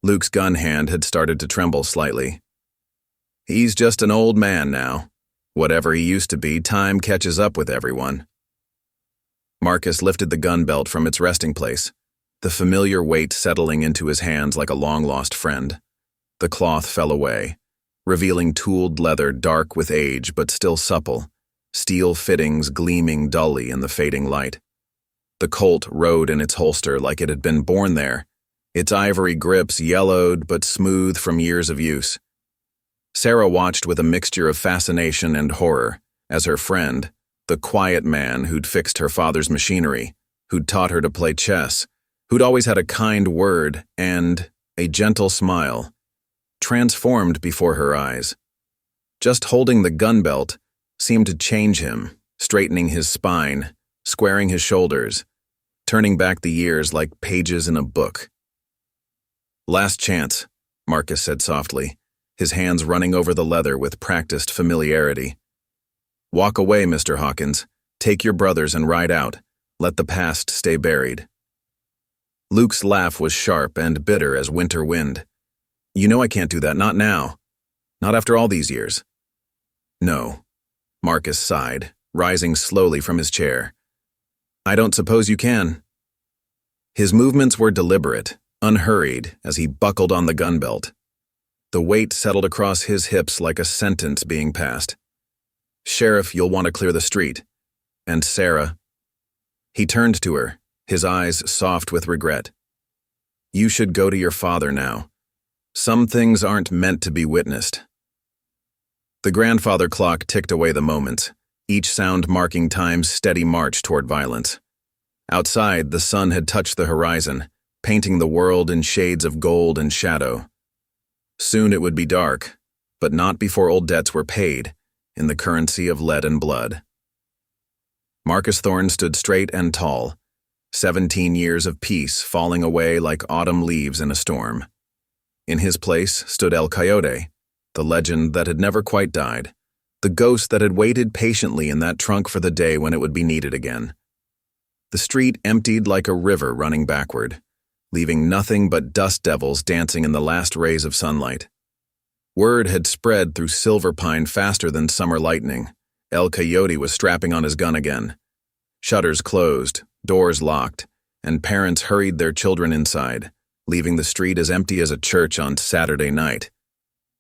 Luke's gun hand had started to tremble slightly. "He's just an old man now. Whatever he used to be, time catches up with everyone." Marcus lifted the gun belt from its resting place, the familiar weight settling into his hands like a long-lost friend. The cloth fell away, revealing tooled leather dark with age but still supple, steel fittings gleaming dully in the fading light. The Colt rode in its holster like it had been born there, its ivory grips yellowed but smooth from years of use. Sarah watched with a mixture of fascination and horror as her friend, the quiet man who'd fixed her father's machinery, who'd taught her to play chess, who'd always had a kind word and a gentle smile, transformed before her eyes. Just holding the gun belt seemed to change him, straightening his spine, squaring his shoulders, turning back the years like pages in a book. "Last chance," Marcus said softly, his hands running over the leather with practiced familiarity. "Walk away, Mr. Hawkins. Take your brothers and ride out. Let the past stay buried." Luke's laugh was sharp and bitter as winter wind. "You know I can't do that, not now. Not after all these years." "No," Marcus sighed, rising slowly from his chair. "I don't suppose you can." His movements were deliberate, unhurried, as he buckled on the gun belt. The weight settled across his hips like a sentence being passed. "Sheriff, you'll want to clear the street. And Sarah." He turned to her, his eyes soft with regret. "You should go to your father now. Some things aren't meant to be witnessed." The grandfather clock ticked away the moments, each sound marking time's steady march toward violence. Outside, the sun had touched the horizon, painting the world in shades of gold and shadow. Soon it would be dark, but not before old debts were paid, in the currency of lead and blood. Marcus Thorne stood straight and tall, 17 years of peace falling away like autumn leaves in a storm. In his place stood El Coyote, the legend that had never quite died, the ghost that had waited patiently in that trunk for the day when it would be needed again. The street emptied like a river running backward, leaving nothing but dust devils dancing in the last rays of sunlight. Word had spread through Silver Pine faster than summer lightning. El Coyote was strapping on his gun again. Shutters closed, doors locked, and parents hurried their children inside, leaving the street as empty as a church on Saturday night.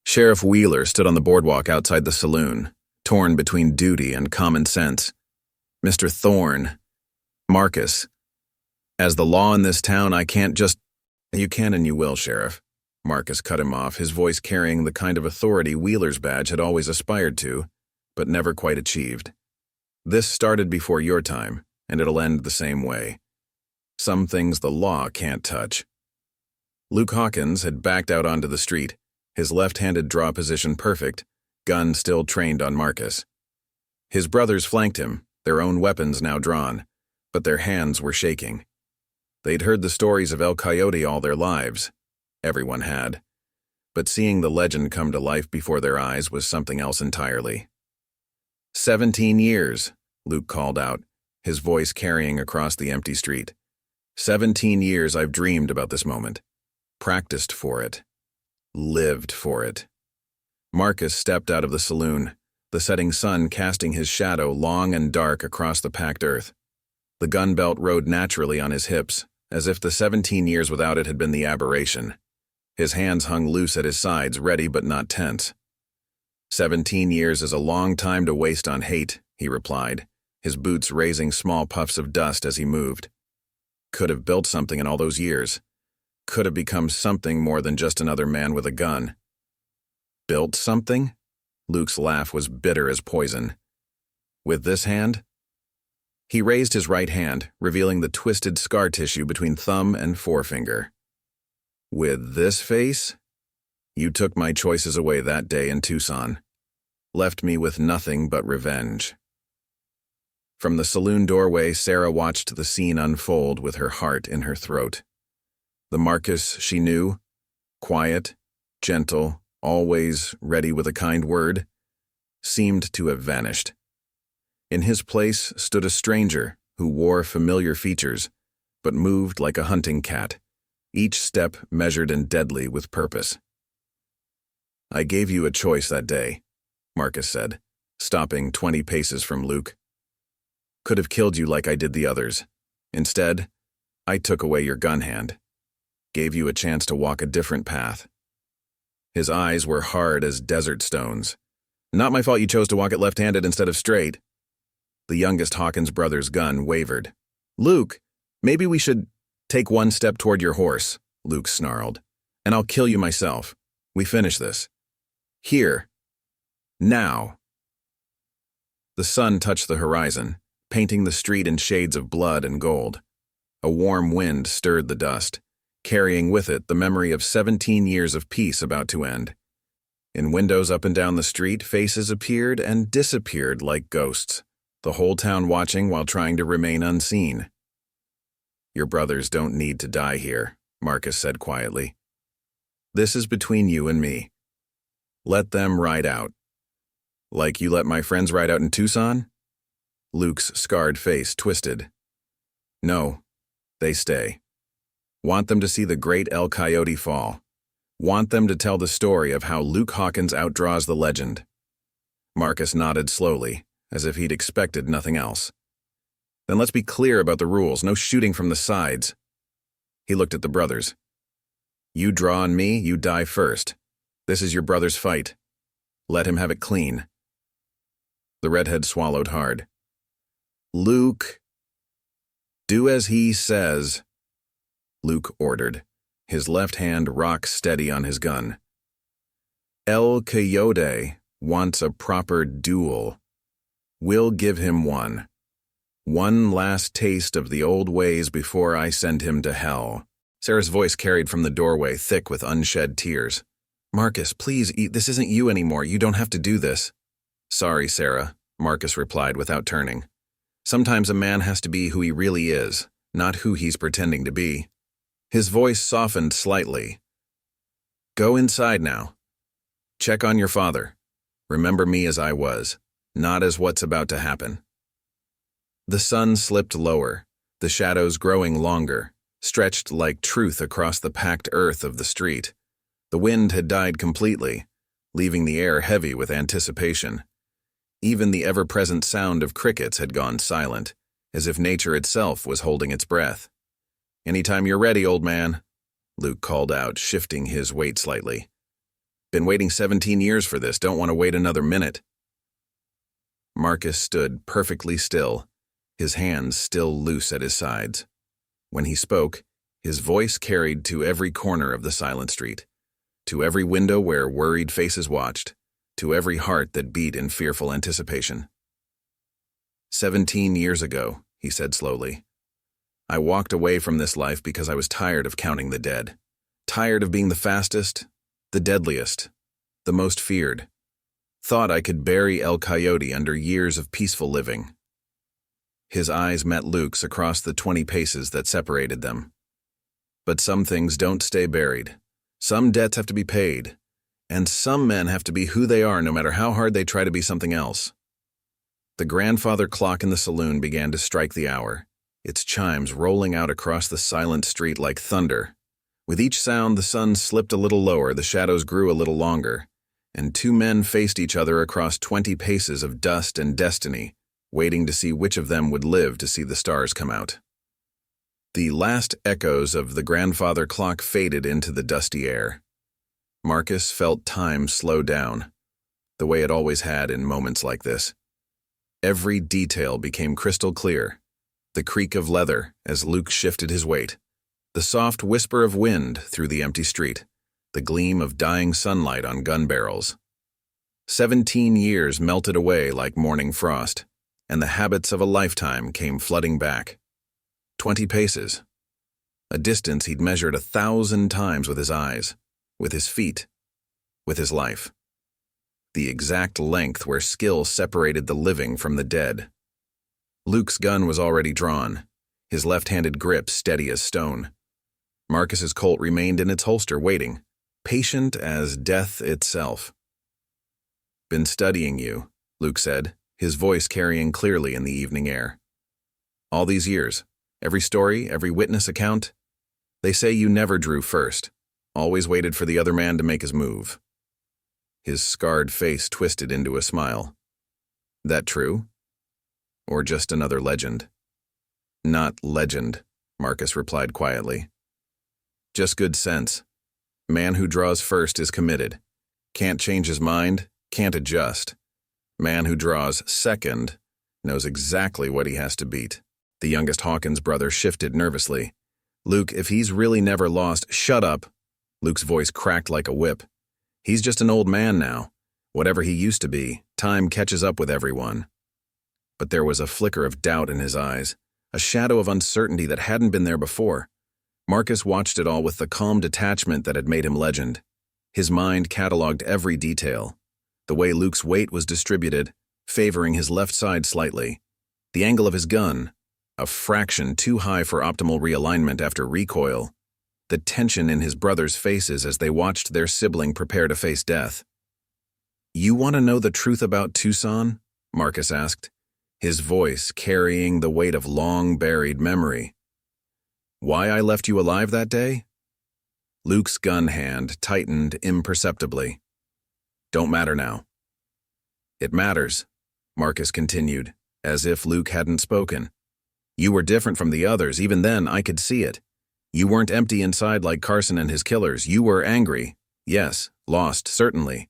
Sheriff Wheeler stood on the boardwalk outside the saloon, torn between duty and common sense. "Mr. Thorne, Marcus, as the law in this town, I can't just—" "You can and you will, Sheriff." Marcus cut him off, his voice carrying the kind of authority Wheeler's badge had always aspired to, but never quite achieved. "This started before your time, and it'll end the same way. Some things the law can't touch." Luke Hawkins had backed out onto the street, his left-handed draw position perfect, gun still trained on Marcus. His brothers flanked him, their own weapons now drawn, but their hands were shaking. They'd heard the stories of El Coyote all their lives. Everyone had. But seeing the legend come to life before their eyes was something else entirely. 17 years, Luke called out, his voice carrying across the empty street. 17 years I've dreamed about this moment, practiced for it, lived for it. Marcus stepped out of the saloon, the setting sun casting his shadow long and dark across the packed earth. The gun belt rode naturally on his hips, as if the 17 years without it had been the aberration. His hands hung loose at his sides, ready but not tense. 17 years is a long time to waste on hate, he replied, his boots raising small puffs of dust as he moved. Could have built something in all those years. Could have become something more than just another man with a gun. Built something? Luke's laugh was bitter as poison. With this hand? He raised his right hand, revealing the twisted scar tissue between thumb and forefinger. With this face? You took my choices away that day in Tucson. Left me with nothing but revenge. From the saloon doorway, Sarah watched the scene unfold with her heart in her throat. The Marcus she knew, quiet, gentle, always ready with a kind word, seemed to have vanished. In his place stood a stranger who wore familiar features, but moved like a hunting cat, each step measured and deadly with purpose. I gave you a choice that day, Marcus said, stopping 20 paces from Luke. Could have killed you like I did the others. Instead, I took away your gun hand, gave you a chance to walk a different path. His eyes were hard as desert stones. Not my fault you chose to walk it left-handed instead of straight. The youngest Hawkins brother's gun wavered. Luke, maybe we should take one step toward your horse, Luke snarled, and I'll kill you myself. We finish this. Here. Now. The sun touched the horizon, painting the street in shades of blood and gold. A warm wind stirred the dust, carrying with it the memory of 17 years of peace about to end. In windows up and down the street, faces appeared and disappeared like ghosts, the whole town watching while trying to remain unseen. Your brothers don't need to die here, Marcus said quietly. This is between you and me. Let them ride out. Like you let my friends ride out in Tucson? Luke's scarred face twisted. No, they stay. Want them to see the great El Coyote fall. Want them to tell the story of how Luke Hawkins outdraws the legend. Marcus nodded slowly, as if he'd expected nothing else. Then let's be clear about the rules, no shooting from the sides. He looked at the brothers. You draw on me, you die first. This is your brother's fight. Let him have it clean. The redhead swallowed hard. Luke. Do as he says, Luke ordered, his left hand rock steady on his gun. El Coyote wants a proper duel. We'll give him one. One last taste of the old ways before I send him to hell. Sarah's voice carried from the doorway, thick with unshed tears. Marcus, please, this isn't you anymore. You don't have to do this. Sorry, Sarah, Marcus replied without turning. Sometimes a man has to be who he really is, not who he's pretending to be. His voice softened slightly. Go inside now. Check on your father. Remember me as I was, not as what's about to happen. The sun slipped lower, the shadows growing longer, stretched like truth across the packed earth of the street. The wind had died completely, leaving the air heavy with anticipation. Even the ever-present sound of crickets had gone silent, as if nature itself was holding its breath. Anytime you're ready, old man, Luke called out, shifting his weight slightly. Been waiting 17 years for this, don't want to wait another minute. Marcus stood perfectly still, his hands still loose at his sides. When he spoke, his voice carried to every corner of the silent street, to every window where worried faces watched, to every heart that beat in fearful anticipation. 17 years ago, he said slowly, I walked away from this life because I was tired of counting the dead, tired of being the fastest, the deadliest, the most feared. Thought I could bury El Coyote under years of peaceful living. His eyes met Luke's across the 20 paces that separated them. But some things don't stay buried. Some debts have to be paid. And some men have to be who they are no matter how hard they try to be something else. The grandfather clock in the saloon began to strike the hour, its chimes rolling out across the silent street like thunder. With each sound, the sun slipped a little lower, the shadows grew a little longer, and two men faced each other across 20 paces of dust and destiny, waiting to see which of them would live to see the stars come out. The last echoes of the grandfather clock faded into the dusty air. Marcus felt time slow down, the way it always had in moments like this. Every detail became crystal clear. The creak of leather as Luke shifted his weight, the soft whisper of wind through the empty street, the gleam of dying sunlight on gun barrels. 17 years melted away like morning frost, and the habits of a lifetime came flooding back. 20 paces. A distance he'd measured 1,000 times with his eyes, with his feet, with his life. The exact length where skill separated the living from the dead. Luke's gun was already drawn, his left-handed grip steady as stone. Marcus's Colt remained in its holster waiting, patient as death itself. "Been studying you," Luke said, his voice carrying clearly in the evening air. "All these years, every story, every witness account, they say you never drew first, always waited for the other man to make his move." His scarred face twisted into a smile. "That true? Or just another legend?" "Not legend," Marcus replied quietly. "Just good sense. Man who draws first is committed. Can't change his mind, can't adjust. Man who draws second knows exactly what he has to beat." The youngest Hawkins brother shifted nervously. "Luke, if he's really never lost—" "Shut up!" Luke's voice cracked like a whip. "He's just an old man now. Whatever he used to be, time catches up with everyone." But there was a flicker of doubt in his eyes, a shadow of uncertainty that hadn't been there before. Marcus watched it all with the calm detachment that had made him legend. His mind cataloged every detail. The way Luke's weight was distributed, favoring his left side slightly. The angle of his gun, a fraction too high for optimal realignment after recoil. The tension in his brothers' faces as they watched their sibling prepare to face death. "You want to know the truth about Tucson?" Marcus asked, his voice carrying the weight of long-buried memory. "Why I left you alive that day?" Luke's gun hand tightened imperceptibly. "Don't matter now." "It matters," Marcus continued, as if Luke hadn't spoken. "You were different from the others. Even then, I could see it. You weren't empty inside like Carson and his killers. You were angry. Yes, lost, certainly.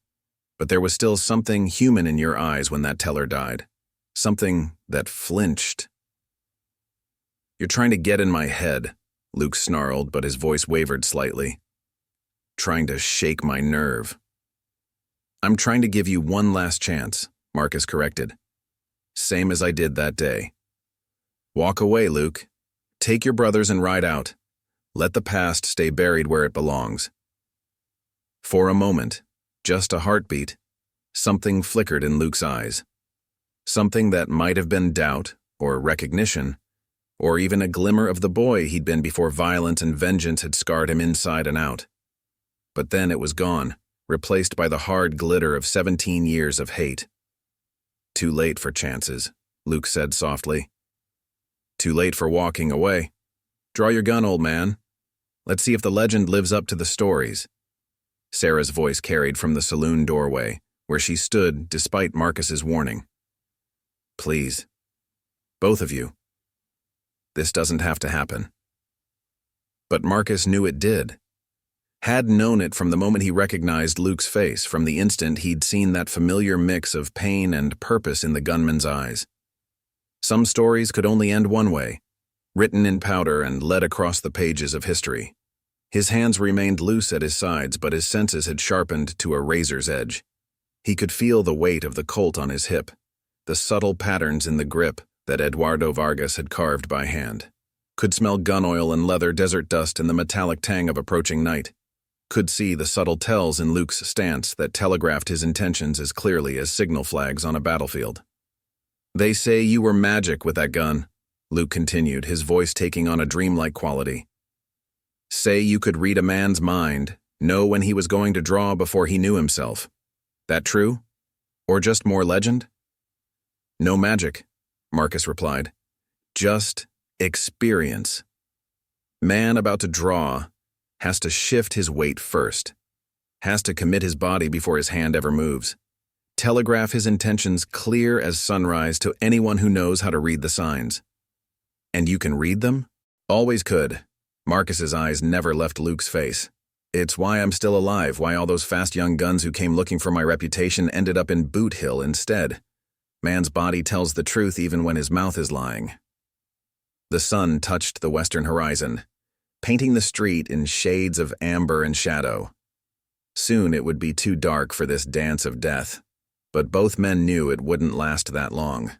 But there was still something human in your eyes when that teller died. Something that flinched." "You're trying to get in my head," Luke snarled, but his voice wavered slightly. "Trying to shake my nerve." "I'm trying to give you one last chance," Marcus corrected. "Same as I did that day. Walk away, Luke. Take your brothers and ride out. Let the past stay buried where it belongs." For a moment, just a heartbeat, something flickered in Luke's eyes. Something that might have been doubt, or recognition, or even a glimmer of the boy he'd been before violence and vengeance had scarred him inside and out. But then it was gone, replaced by the hard glitter of 17 years of hate. "Too late for chances," Luke said softly. "Too late for walking away. Draw your gun, old man. Let's see if the legend lives up to the stories." Sarah's voice carried from the saloon doorway, where she stood despite Marcus's warning. "Please. Both of you. This doesn't have to happen." But Marcus knew it did. Had known it from the moment he recognized Luke's face, from the instant he'd seen that familiar mix of pain and purpose in the gunman's eyes. Some stories could only end one way, written in powder and led across the pages of history. His hands remained loose at his sides, but his senses had sharpened to a razor's edge. He could feel the weight of the Colt on his hip, the subtle patterns in the grip that Eduardo Vargas had carved by hand. Could smell gun oil and leather, desert dust, and the metallic tang of approaching night. Could see the subtle tells in Luke's stance that telegraphed his intentions as clearly as signal flags on a battlefield. "They say you were magic with that gun," Luke continued, his voice taking on a dreamlike quality. "Say you could read a man's mind, know when he was going to draw before he knew himself. That true? Or just more legend?" "No magic," Marcus replied. "Just Experience. Man about to draw has to shift his weight first, has to commit his body before his hand ever moves, telegraph his intentions clear as sunrise to anyone who knows how to read the signs. And you can read them? Always could. Marcus's eyes never left Luke's face. It's why I'm still alive, why all those fast young guns who came looking for my reputation ended up in Boot Hill instead. Man's body tells the truth even when his mouth is lying. The sun touched the western horizon, painting the street in shades of amber and shadow. Soon it would be too dark for this dance of death, but both men knew it wouldn't last that long.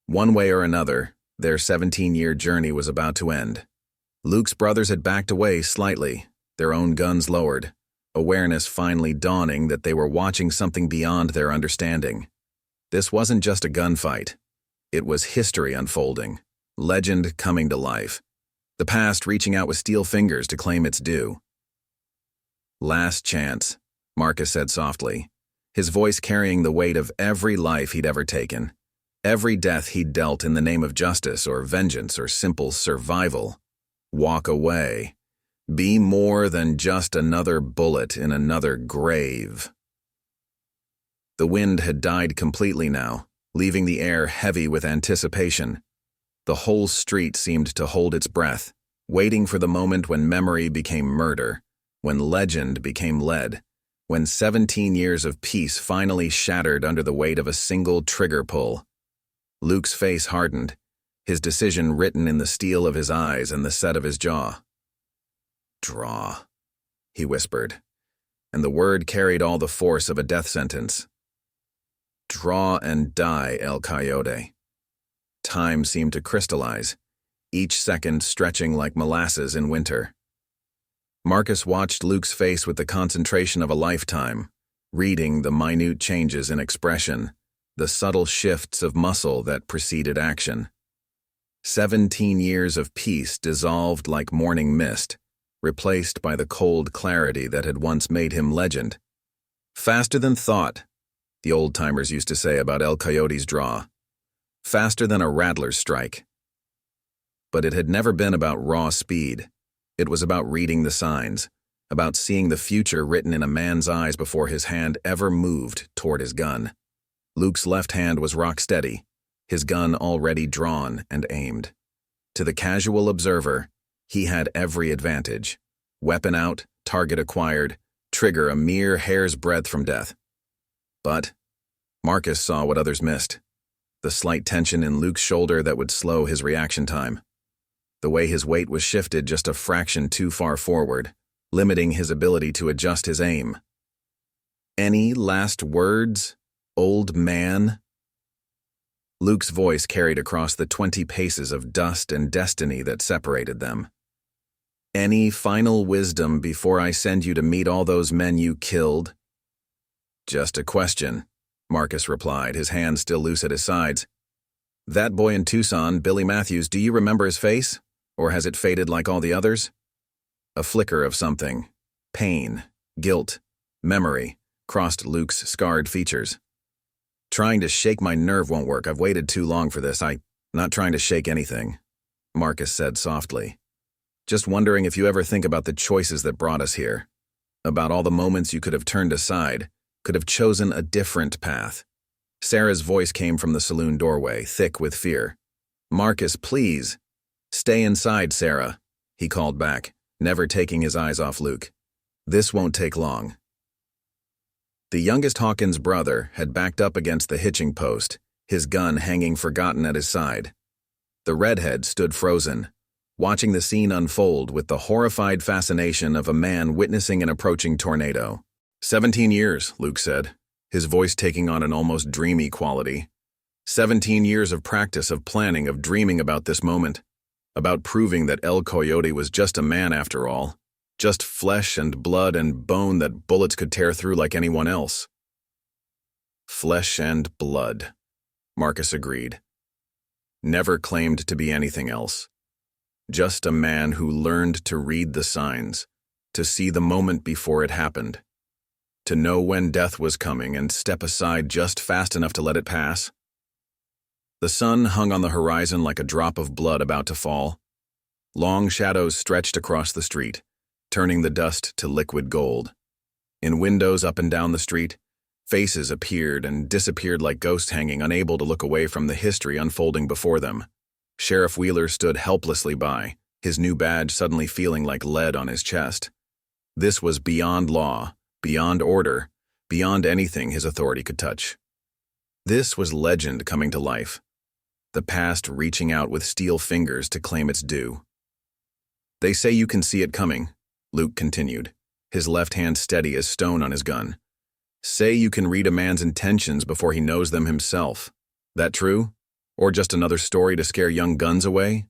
One way or another, their 17-year journey was about to end. Luke's brothers had backed away slightly, their own guns lowered, awareness finally dawning that they were watching something beyond their understanding. This wasn't just a gunfight. It was history unfolding, legend coming to life, the past reaching out with steel fingers to claim its due. Last chance, Marcus said softly, his voice carrying the weight of every life he'd ever taken, every death he'd dealt in the name of justice or vengeance or simple survival. Walk away. Be more than just another bullet in another grave. The wind had died completely now, leaving the air heavy with anticipation. The whole street seemed to hold its breath, waiting for the moment when memory became murder, when legend became lead, when 17 years of peace finally shattered under the weight of a single trigger pull. Luke's face hardened, his decision written in the steel of his eyes and the set of his jaw. "Draw," he whispered, and the word carried all the force of a death sentence. Draw and die, El Coyote. Time seemed to crystallize, each second stretching like molasses in winter. Marcus watched Luke's face with the concentration of a lifetime, reading the minute changes in expression, the subtle shifts of muscle that preceded action. 17 years of peace dissolved like morning mist, replaced by the cold clarity that had once made him legend. Faster than thought, the old-timers used to say about El Coyote's draw. Faster than a rattler's strike. But it had never been about raw speed. It was about reading the signs, about seeing the future written in a man's eyes before his hand ever moved toward his gun. Luke's left hand was rock steady, his gun already drawn and aimed. To the casual observer, he had every advantage. Weapon out, target acquired, trigger a mere hair's breadth from death. But Marcus saw what others missed. The slight tension in Luke's shoulder that would slow his reaction time. The way his weight was shifted just a fraction too far forward, limiting his ability to adjust his aim. "Any last words, old man?" Luke's voice carried across the 20 paces of dust and destiny that separated them. "Any final wisdom before I send you to meet all those men you killed?" "Just a question," Marcus replied, his hand still loose at his sides. "That boy in Tucson, Billy Matthews, do you remember his face? Or has it faded like all the others?" A flicker of something, pain, guilt, memory, crossed Luke's scarred features. "Trying to shake my nerve won't work. I've waited too long for this. Not trying to shake anything," Marcus said softly. "Just wondering if you ever think about the choices that brought us here. About all the moments you could have turned aside, could have chosen a different path." Sarah's voice came from the saloon doorway, thick with fear. "Marcus, please." "Stay inside, Sarah," he called back, never taking his eyes off Luke. "This won't take long." The youngest Hawkins' brother had backed up against the hitching post, his gun hanging forgotten at his side. The redhead stood frozen, watching the scene unfold with the horrified fascination of a man witnessing an approaching tornado. 17 years, Luke said, his voice taking on an almost dreamy quality. 17 years of practice, of planning, of dreaming about this moment, about proving that El Coyote was just a man after all, just flesh and blood and bone that bullets could tear through like anyone else. Flesh and blood, Marcus agreed. Never claimed to be anything else. Just a man who learned to read the signs, to see the moment before it happened, to know when death was coming and step aside just fast enough to let it pass. The sun hung on the horizon like a drop of blood about to fall, Long shadows stretched across the street, turning the dust to liquid gold. In windows up and down the street, faces appeared and disappeared like ghosts hanging, unable to look away from the history unfolding before them. Sheriff Wheeler stood helplessly by, his new badge suddenly feeling like lead on his chest. This was beyond law, beyond order, beyond anything his authority could touch. This was legend coming to life, the past reaching out with steel fingers to claim its due. "They say you can see it coming," Luke continued, his left hand steady as stone on his gun. "Say you can read a man's intentions before he knows them himself. That true? Or just another story to scare young guns away?"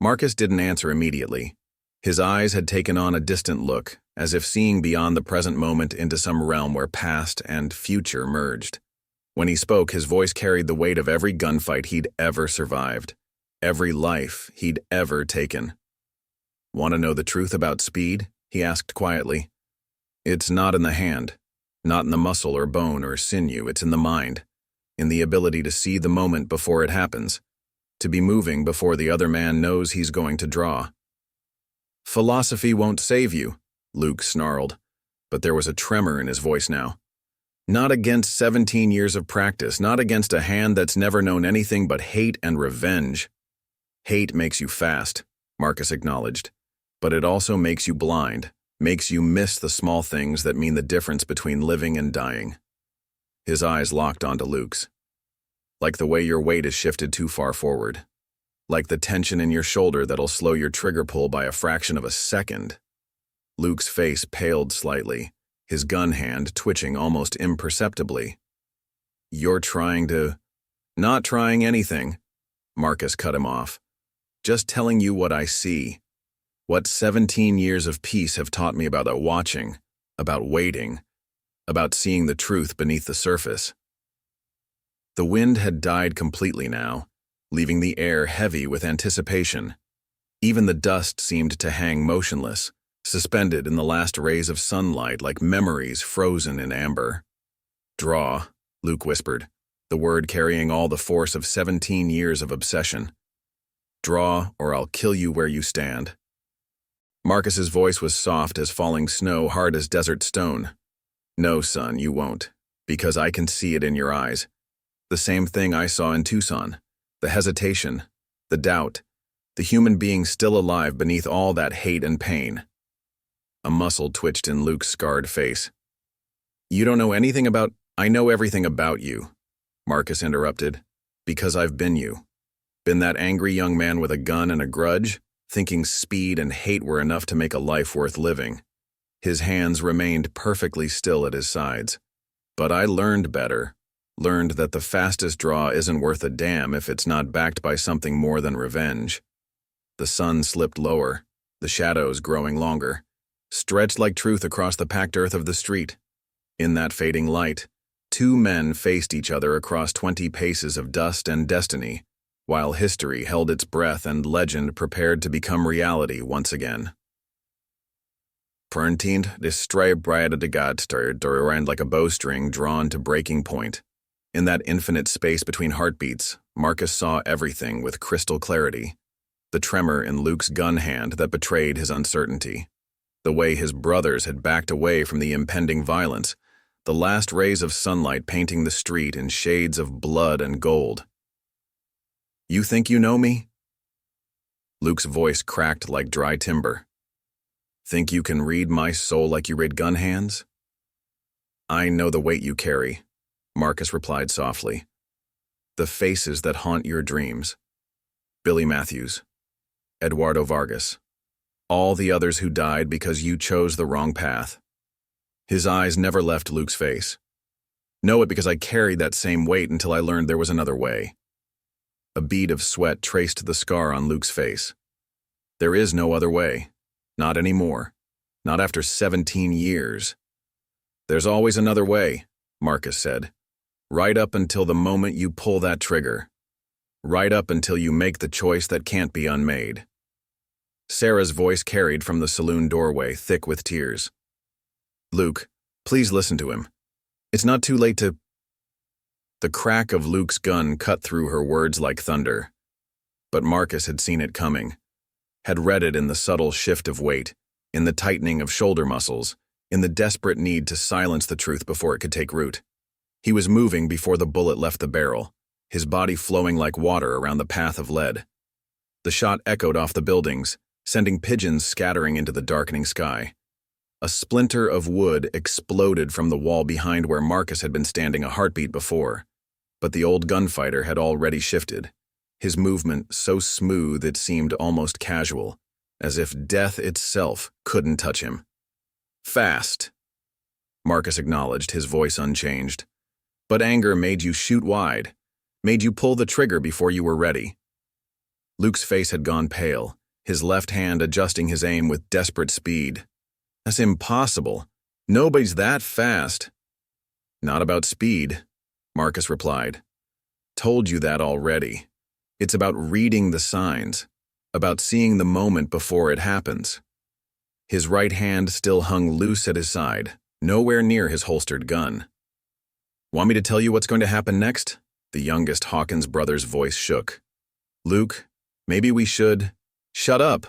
Marcus didn't answer immediately. His eyes had taken on a distant look, as if seeing beyond the present moment into some realm where past and future merged. When he spoke, his voice carried the weight of every gunfight he'd ever survived, every life he'd ever taken. "Want to know the truth about speed?" he asked quietly. "It's not in the hand, not in the muscle or bone or sinew, it's in the mind, in the ability to see the moment before it happens, to be moving before the other man knows he's going to draw." "Philosophy won't save you," Luke snarled, but there was a tremor in his voice now. "Not against 17 years of practice, not against a hand that's never known anything but hate and revenge." "Hate makes you fast," Marcus acknowledged, "but it also makes you blind, makes you miss the small things that mean the difference between living and dying." His eyes locked onto Luke's. "Like the way your weight is shifted too far forward. Like the tension in your shoulder that'll slow your trigger pull by a fraction of a second." Luke's face paled slightly, his gun hand twitching almost imperceptibly. "You're trying to—" "Not trying anything," Marcus cut him off. "Just telling you what I see. What 17 years of peace have taught me about watching, about waiting, about seeing the truth beneath the surface." The wind had died completely now, leaving the air heavy with anticipation. Even the dust seemed to hang motionless, suspended in the last rays of sunlight like memories frozen in amber. "Draw," Luke whispered, the word carrying all the force of 17 years of obsession. "Draw, or I'll kill you where you stand." Marcus's voice was soft as falling snow, hard as desert stone. "No, son, you won't, because I can see it in your eyes. The same thing I saw in Tucson. The hesitation, the doubt, the human being still alive beneath all that hate and pain." A muscle twitched in Luke's scarred face. "You don't know anything about—" "I know everything about you," Marcus interrupted, "because I've been you. Been that angry young man with a gun and a grudge, thinking speed and hate were enough to make a life worth living." His hands remained perfectly still at his sides. "But I learned better. Learned that the fastest draw isn't worth a damn if it's not backed by something more than revenge." The sun slipped lower, the shadows growing longer, stretched like truth across the packed earth of the street. In that fading light, two men faced each other across 20 paces of dust and destiny, while history held its breath and legend prepared to become reality once again. Perntient, this stray bride de God stirred around like a bowstring drawn to breaking point. In that infinite space between heartbeats, Marcus saw everything with crystal clarity. The tremor in Luke's gun hand that betrayed his uncertainty. The way his brothers had backed away from the impending violence. The last rays of sunlight painting the street in shades of blood and gold. "You think you know me?" Luke's voice cracked like dry timber. "Think you can read my soul like you read gun hands?" "I know the weight you carry," Marcus replied softly. "The faces that haunt your dreams. Billy Matthews, Eduardo Vargas, all the others who died because you chose the wrong path." His eyes never left Luke's face. "Know it because I carried that same weight until I learned there was another way." A bead of sweat traced the scar on Luke's face. "There is no other way. Not anymore. Not after 17 years. "There's always another way," Marcus said. "Right up until the moment you pull that trigger. Right up until you make the choice that can't be unmade." Sarah's voice carried from the saloon doorway, thick with tears. "Luke, please listen to him. It's not too late to—" The crack of Luke's gun cut through her words like thunder. But Marcus had seen it coming. had read it in the subtle shift of weight, in the tightening of shoulder muscles, in the desperate need to silence the truth before it could take root. He was moving before the bullet left the barrel, his body flowing like water around the path of lead. The shot echoed off the buildings, sending pigeons scattering into the darkening sky. A splinter of wood exploded from the wall behind where Marcus had been standing a heartbeat before, but the old gunfighter had already shifted, his movement so smooth it seemed almost casual, as if death itself couldn't touch him. Fast, Marcus acknowledged, his voice unchanged. But anger made you shoot wide, made you pull the trigger before you were ready. Luke's face had gone pale, his left hand adjusting his aim with desperate speed. That's impossible. Nobody's that fast. Not about speed, Marcus replied. Told you that already. It's about reading the signs, about seeing the moment before it happens. His right hand still hung loose at his side, nowhere near his holstered gun. Want me to tell you what's going to happen next? The youngest Hawkins brother's voice shook. Luke, maybe we should… Shut up!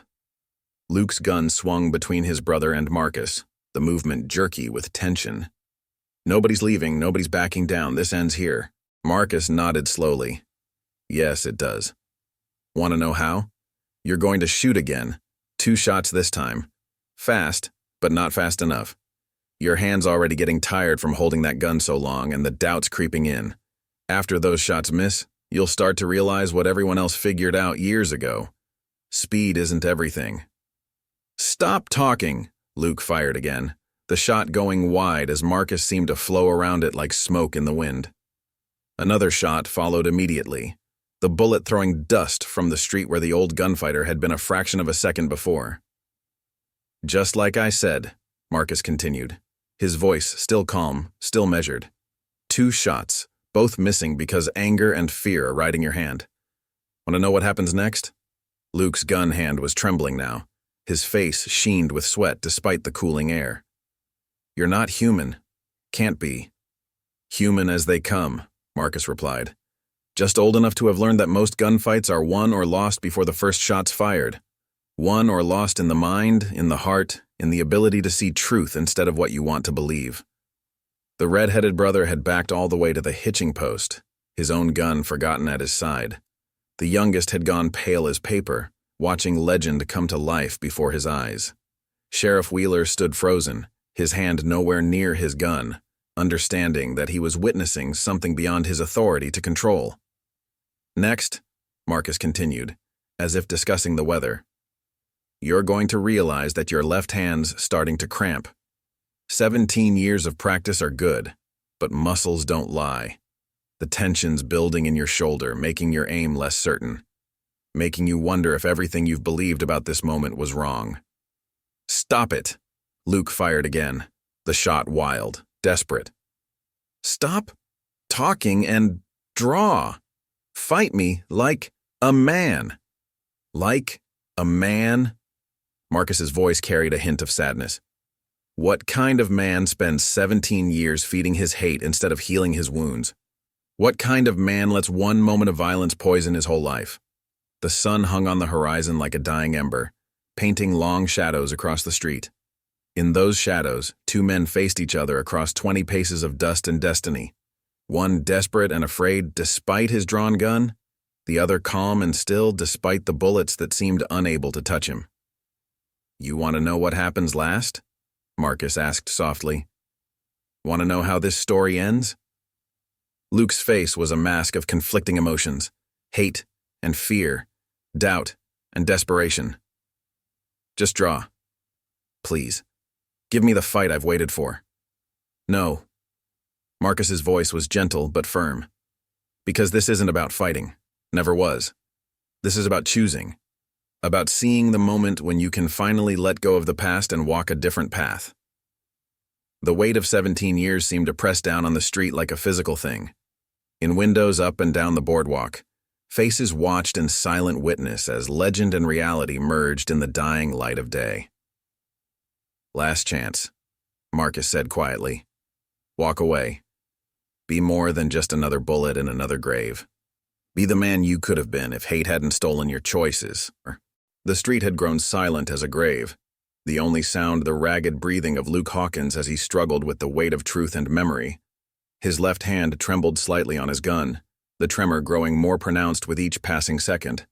Luke's gun swung between his brother and Marcus, the movement jerky with tension. Nobody's leaving, nobody's backing down, this ends here. Marcus nodded slowly. Yes, it does. Want to know how? You're going to shoot again. 2 shots this time. Fast, but not fast enough. Your hand's already getting tired from holding that gun so long, and the doubt's creeping in. After those shots miss, you'll start to realize what everyone else figured out years ago. Speed isn't everything. Stop talking, Luke fired again, the shot going wide as Marcus seemed to flow around it like smoke in the wind. Another shot followed immediately, the bullet throwing dust from the street where the old gunfighter had been a fraction of a second before. Just like I said, Marcus continued, his voice still calm, still measured. 2 shots, both missing because anger and fear are riding your hand. Want to know what happens next? Luke's gun hand was trembling now, his face sheened with sweat despite the cooling air. You're not human. Can't be. Human as they come, Marcus replied. Just old enough to have learned that most gunfights are won or lost before the first shot's fired. Won or lost in the mind, in the heart, in the ability to see truth instead of what you want to believe. The red-headed brother had backed all the way to the hitching post, his own gun forgotten at his side. The youngest had gone pale as paper, watching legend come to life before his eyes. Sheriff Wheeler stood frozen, his hand nowhere near his gun, understanding that he was witnessing something beyond his authority to control. Next, Marcus continued, as if discussing the weather. You're going to realize that your left hand's starting to cramp. 17 years of practice are good, but muscles don't lie. The tension's building in your shoulder, making your aim less certain, making you wonder if everything you've believed about this moment was wrong. Stop it! Luke fired again, the shot wild, desperate. Stop talking and draw. Fight me like a man. Like a man? Marcus's voice carried a hint of sadness. What kind of man spends 17 years feeding his hate instead of healing his wounds? What kind of man lets one moment of violence poison his whole life? The sun hung on the horizon like a dying ember, painting long shadows across the street. In those shadows, 2 men faced each other across 20 paces of dust and destiny. One desperate and afraid despite his drawn gun, the other calm and still despite the bullets that seemed unable to touch him. You want to know what happens last? Marcus asked softly. Want to know how this story ends? Luke's face was a mask of conflicting emotions, hate and fear, doubt and desperation. Just draw. Please. Give me the fight I've waited for. No. Marcus's voice was gentle but firm. Because this isn't about fighting. Never was. This is about choosing. About seeing the moment when you can finally let go of the past and walk a different path. The weight of 17 years seemed to press down on the street like a physical thing. In windows up and down the boardwalk, faces watched in silent witness as legend and reality merged in the dying light of day. Last chance, Marcus said quietly. Walk away. Be more than just another bullet in another grave. Be the man you could have been if hate hadn't stolen your choices. The street had grown silent as a grave, the only sound the ragged breathing of Luke Hawkins as he struggled with the weight of truth and memory. His left hand trembled slightly on his gun, the tremor growing more pronounced with each passing second.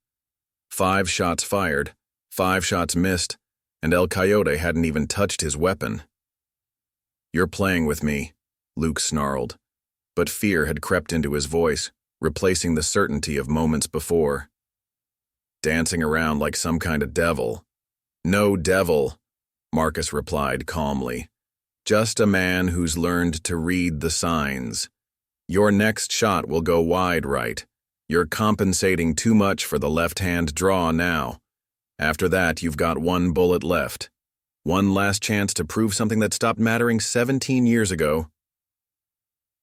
5 shots fired, 5 shots missed, and El Coyote hadn't even touched his weapon. "You're playing with me," Luke snarled, but fear had crept into his voice, replacing the certainty of moments before. "Dancing around like some kind of devil." "No devil," Marcus replied calmly. "Just a man who's learned to read the signs. Your next shot will go wide right. You're compensating too much for the left-hand draw now. After that, you've got 1 bullet left. One last chance to prove something that stopped mattering 17 years ago."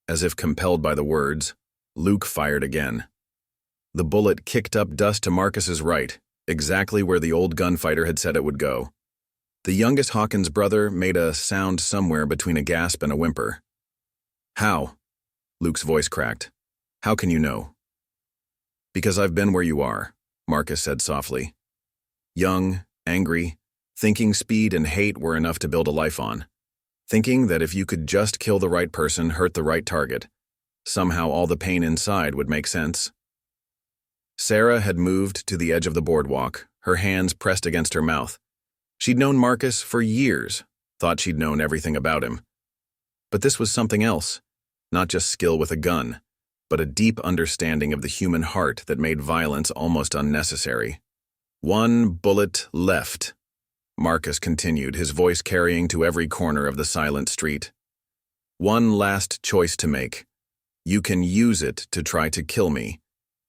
As if compelled by the words, Luke fired again. The bullet kicked up dust to Marcus's right, exactly where the old gunfighter had said it would go. The youngest Hawkins brother made a sound somewhere between a gasp and a whimper. "How?" Luke's voice cracked. "How can you know?" "Because I've been where you are," Marcus said softly. "Young, angry, thinking speed and hate were enough to build a life on. Thinking that if you could just kill the right person, hurt the right target, somehow all the pain inside would make sense." Sarah had moved to the edge of the boardwalk, her hands pressed against her mouth. She'd known Marcus for years, thought she'd known everything about him. But this was something else, not just skill with a gun, but a deep understanding of the human heart that made violence almost unnecessary. "1 bullet left," Marcus continued, his voice carrying to every corner of the silent street. "One last choice to make. You can use it to try to kill me,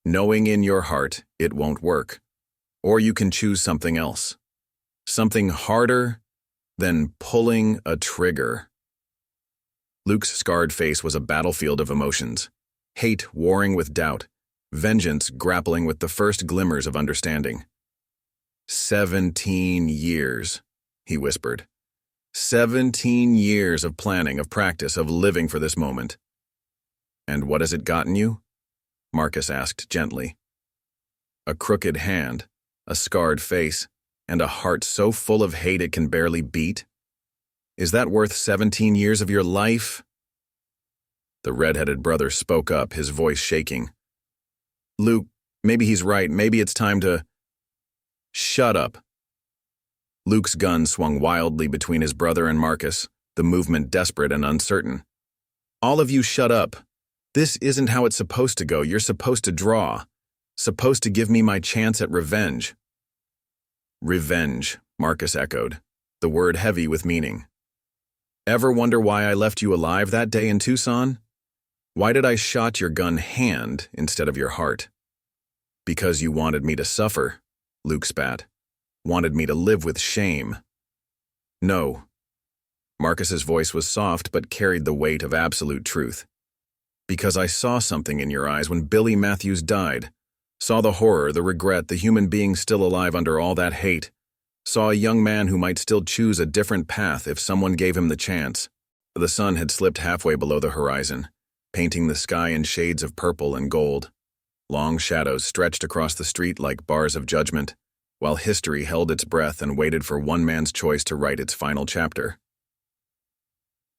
knowing in your heart it won't work. Or you can choose something else. Something harder than pulling a trigger." Luke's scarred face was a battlefield of emotions. Hate warring with doubt, vengeance grappling with the first glimmers of understanding. 17 years, he whispered. 17 years of planning, of practice, of living for this moment. "And what has it gotten you?" Marcus asked gently. "A crooked hand, a scarred face, and a heart so full of hate it can barely beat? Is that worth 17 years of your life?" The red-headed brother spoke up, his voice shaking. "Luke, maybe he's right. Maybe it's time to—" "Shut up." Luke's gun swung wildly between his brother and Marcus, the movement desperate and uncertain. "All of you shut up. This isn't how it's supposed to go. You're supposed to draw. Supposed to give me my chance at revenge." "Revenge," Marcus echoed, the word heavy with meaning. "Ever wonder why I left you alive that day in Tucson? Why did I shot your gun hand instead of your heart?" "Because you wanted me to suffer," Luke spat. "Wanted me to live with shame." "No." Marcus's voice was soft but carried the weight of absolute truth. "Because I saw something in your eyes when Billy Matthews died. Saw the horror, the regret, the human being still alive under all that hate. Saw a young man who might still choose a different path if someone gave him the chance." The sun had slipped halfway below the horizon, painting the sky in shades of purple and gold. Long shadows stretched across the street like bars of judgment, while history held its breath and waited for one man's choice to write its final chapter.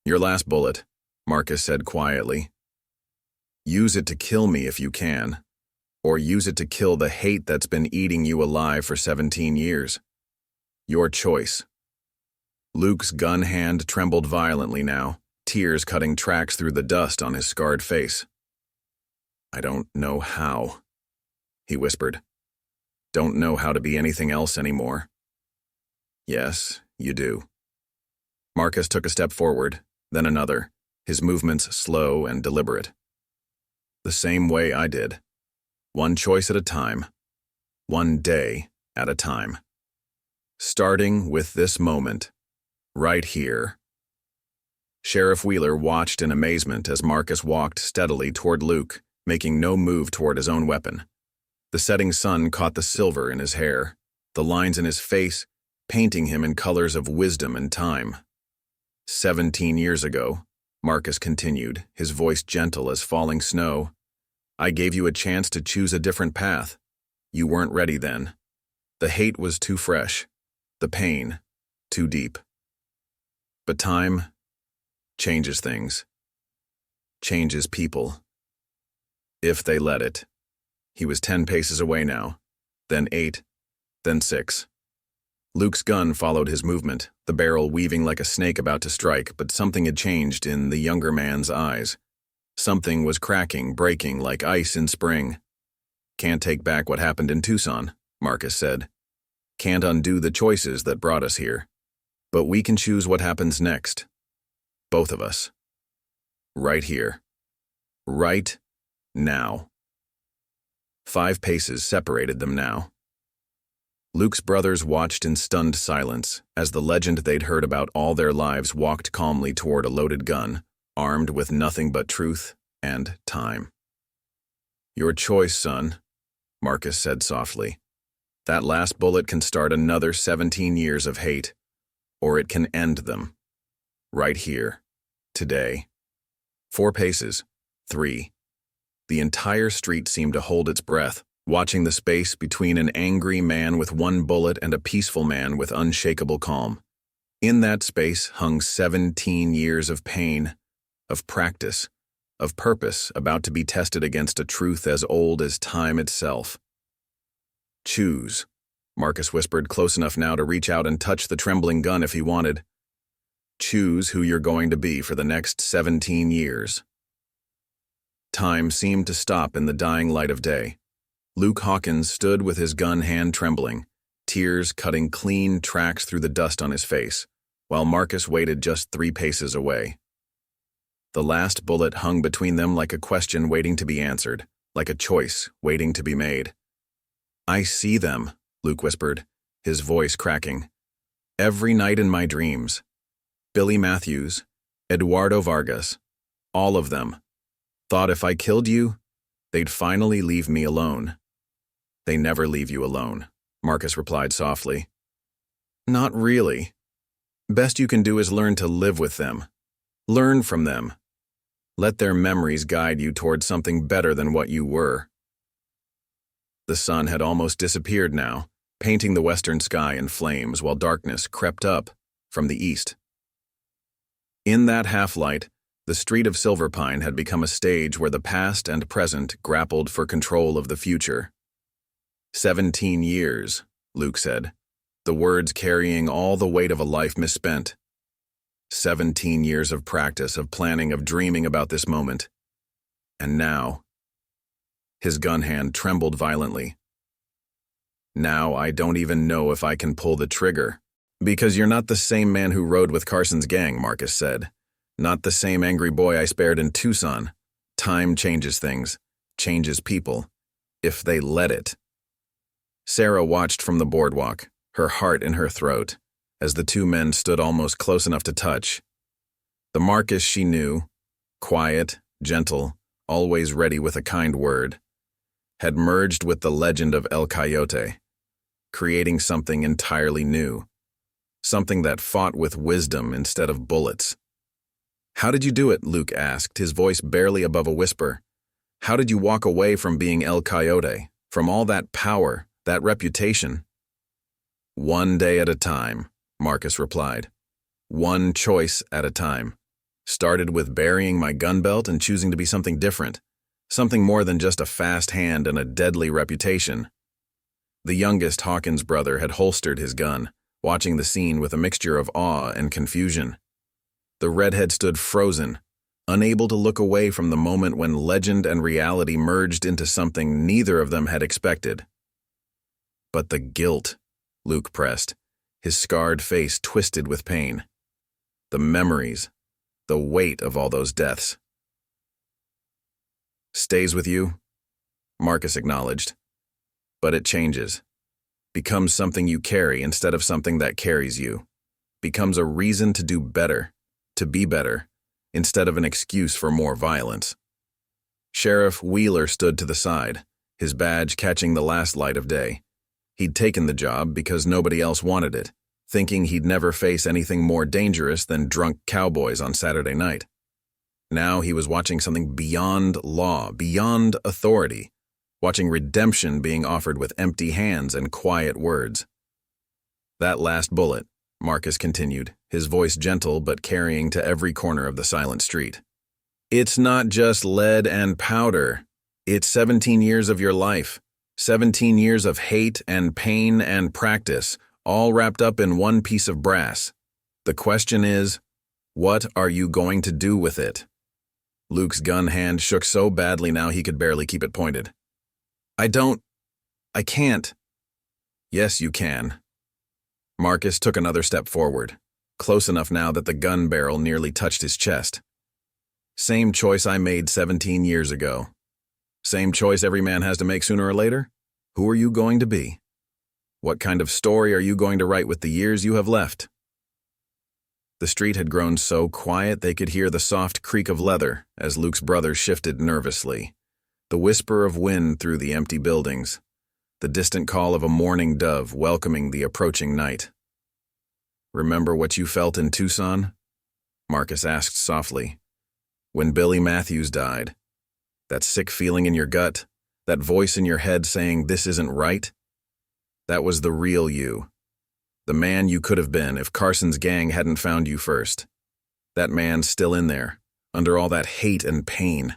"Your last bullet," Marcus said quietly. "Use it to kill me if you can, or use it to kill the hate that's been eating you alive for 17 years. Your choice." Luke's gun hand trembled violently now, tears cutting tracks through the dust on his scarred face. "I don't know how," he whispered. "Don't know how to be anything else anymore." "Yes, you do." Marcus took a step forward, then another, his movements slow and deliberate. "The same way I did. One choice at a time. One day at a time. Starting with this moment, right here." Sheriff Wheeler watched in amazement as Marcus walked steadily toward Luke, making no move toward his own weapon. The setting sun caught the silver in his hair, the lines in his face, painting him in colors of wisdom and time. 17 years ago, Marcus continued, his voice gentle as falling snow, "I gave you a chance to choose a different path. You weren't ready then. The hate was too fresh, the pain too deep. But time changes things, changes people. If they let it. He was 10 paces away now, then 8, then 6. Luke's gun followed his movement, the barrel weaving like a snake about to strike, but something had changed in the younger man's eyes. Something was cracking, breaking like ice in spring. "Can't take back what happened in Tucson," Marcus said. "Can't undo the choices that brought us here. But we can choose what happens next. Both of us. Right here. Right now." 5 paces separated them now. Luke's brothers watched in stunned silence as the legend they'd heard about all their lives walked calmly toward a loaded gun, armed with nothing but truth and time. "Your choice, son," Marcus said softly. "That last bullet can start another 17 years of hate, or it can end them. Right here. Today." 4 paces. 3. The entire street seemed to hold its breath, watching the space between an angry man with 1 bullet and a peaceful man with unshakable calm. In that space hung 17 years of pain, of practice, of purpose about to be tested against a truth as old as time itself. "Choose," Marcus whispered, close enough now to reach out and touch the trembling gun if he wanted. "Choose who you're going to be for the next 17 years. Time seemed to stop in the dying light of day. Luke Hawkins stood with his gun hand trembling, tears cutting clean tracks through the dust on his face, while Marcus waited just 3 paces away. The last bullet hung between them like a question waiting to be answered, like a choice waiting to be made. "I see them," Luke whispered, his voice cracking. "Every night in my dreams. Billy Matthews, Eduardo Vargas, all of them. Thought if I killed you, they'd finally leave me alone." "They never leave you alone," Marcus replied softly. "Not really. Best you can do is learn to live with them. Learn from them. Let their memories guide you toward something better than what you were." The sun had almost disappeared now, painting the western sky in flames while darkness crept up from the east. In that half-light, the street of Silverpine had become a stage where the past and present grappled for control of the future. 17 years, Luke said, the words carrying all the weight of a life misspent. 17 years of practice, of planning, of dreaming about this moment. And now, his gun hand trembled violently. "Now I don't even know if I can pull the trigger." "Because you're not the same man who rode with Carson's gang," Marcus said. "Not the same angry boy I spared in Tucson. Time changes things, changes people, if they let it." Sarah watched from the boardwalk, her heart in her throat, as the 2 men stood almost close enough to touch. The Marcus she knew, quiet, gentle, always ready with a kind word, had merged with the legend of El Coyote, creating something entirely new, something that fought with wisdom instead of bullets. "How did you do it?" Luke asked, his voice barely above a whisper. "How did you walk away from being El Coyote, from all that power, that reputation?" "One day at a time," Marcus replied. "One choice at a time. Started with burying my gun belt and choosing to be something different, something more than just a fast hand and a deadly reputation." The youngest Hawkins brother had holstered his gun, watching the scene with a mixture of awe and confusion. The redhead stood frozen, unable to look away from the moment when legend and reality merged into something neither of them had expected. "But the guilt," Luke pressed, his scarred face twisted with pain. "The memories, the weight of all those deaths." "Stays with you," Marcus acknowledged. "But it changes. Becomes something you carry instead of something that carries you. Becomes a reason to do better, to be better, instead of an excuse for more violence." Sheriff Wheeler stood to the side, his badge catching the last light of day. He'd taken the job because nobody else wanted it, thinking he'd never face anything more dangerous than drunk cowboys on Saturday night. Now he was watching something beyond law, beyond authority, watching redemption being offered with empty hands and quiet words. That last bullet, Marcus continued, his voice gentle but carrying to every corner of the silent street. It's not just lead and powder. It's 17 years of your life, 17 years of hate and pain and practice, all wrapped up in one piece of brass. The question is, what are you going to do with it? Luke's gun hand shook so badly now he could barely keep it pointed. I can't. Yes, you can. Marcus took another step forward, close enough now that the gun barrel nearly touched his chest. Same choice I made 17 years ago. Same choice every man has to make sooner or later? Who are you going to be? What kind of story are you going to write with the years you have left? The street had grown so quiet they could hear the soft creak of leather as Luke's brother shifted nervously, the whisper of wind through the empty buildings, the distant call of a mourning dove welcoming the approaching night. Remember what you felt in Tucson? Marcus asked softly. When Billy Matthews died, that sick feeling in your gut, that voice in your head saying this isn't right? That was the real you. The man you could have been if Carson's gang hadn't found you first. That man's still in there, under all that hate and pain,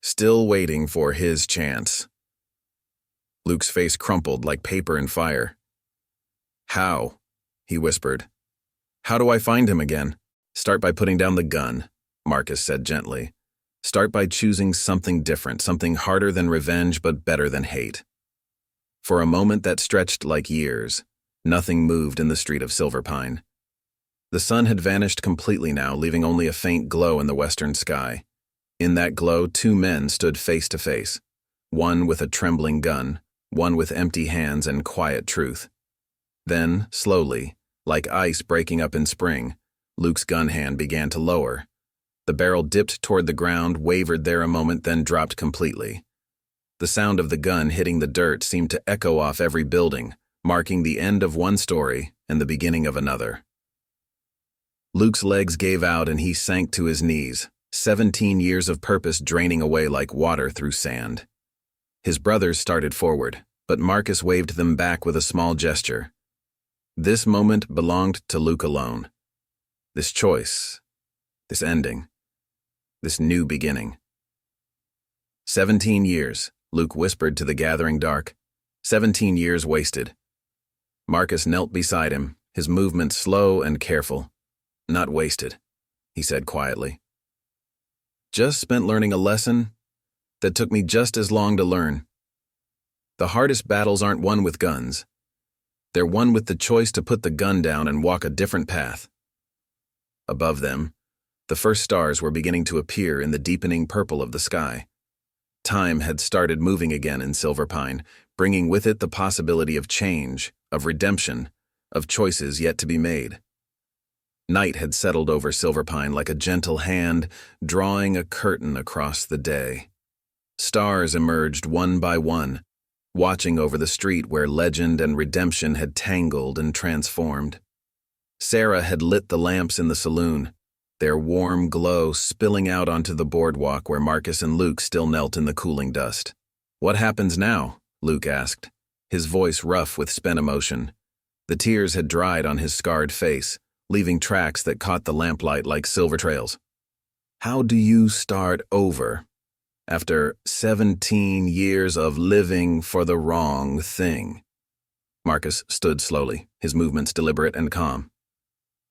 still waiting for his chance. Luke's face crumpled like paper in fire. How? He whispered. How do I find him again? Start by putting down the gun, Marcus said gently. Start by choosing something different, something harder than revenge but better than hate. For a moment that stretched like years, nothing moved in the street of Silver Pine. The sun had vanished completely now, leaving only a faint glow in the western sky. In that glow, two men stood face to face, one with a trembling gun, one with empty hands and quiet truth. Then, slowly, like ice breaking up in spring, Luke's gun hand began to lower. The barrel dipped toward the ground, wavered there a moment, then dropped completely. The sound of the gun hitting the dirt seemed to echo off every building, marking the end of one story and the beginning of another. Luke's legs gave out and he sank to his knees, 17 years of purpose draining away like water through sand. His brothers started forward, but Marcus waved them back with a small gesture. This moment belonged to Luke alone. This choice, this ending, this new beginning. 17 years, Luke whispered to the gathering dark. 17 years wasted. Marcus knelt beside him, his movements slow and careful. Not wasted, he said quietly. Just spent learning a lesson that took me just as long to learn. The hardest battles aren't won with guns. They're won with the choice to put the gun down and walk a different path. Above them, the first stars were beginning to appear in the deepening purple of the sky. Time had started moving again in Silver Pine, bringing with it the possibility of change, of redemption, of choices yet to be made. Night had settled over Silver Pine like a gentle hand, drawing a curtain across the day. Stars emerged one by one, watching over the street where legend and redemption had tangled and transformed. Sarah had lit the lamps in the saloon, their warm glow spilling out onto the boardwalk where Marcus and Luke still knelt in the cooling dust. What happens now? Luke asked, his voice rough with spent emotion. The tears had dried on his scarred face, leaving tracks that caught the lamplight like silver trails. How do you start over after 17 years of living for the wrong thing? Marcus stood slowly, his movements deliberate and calm.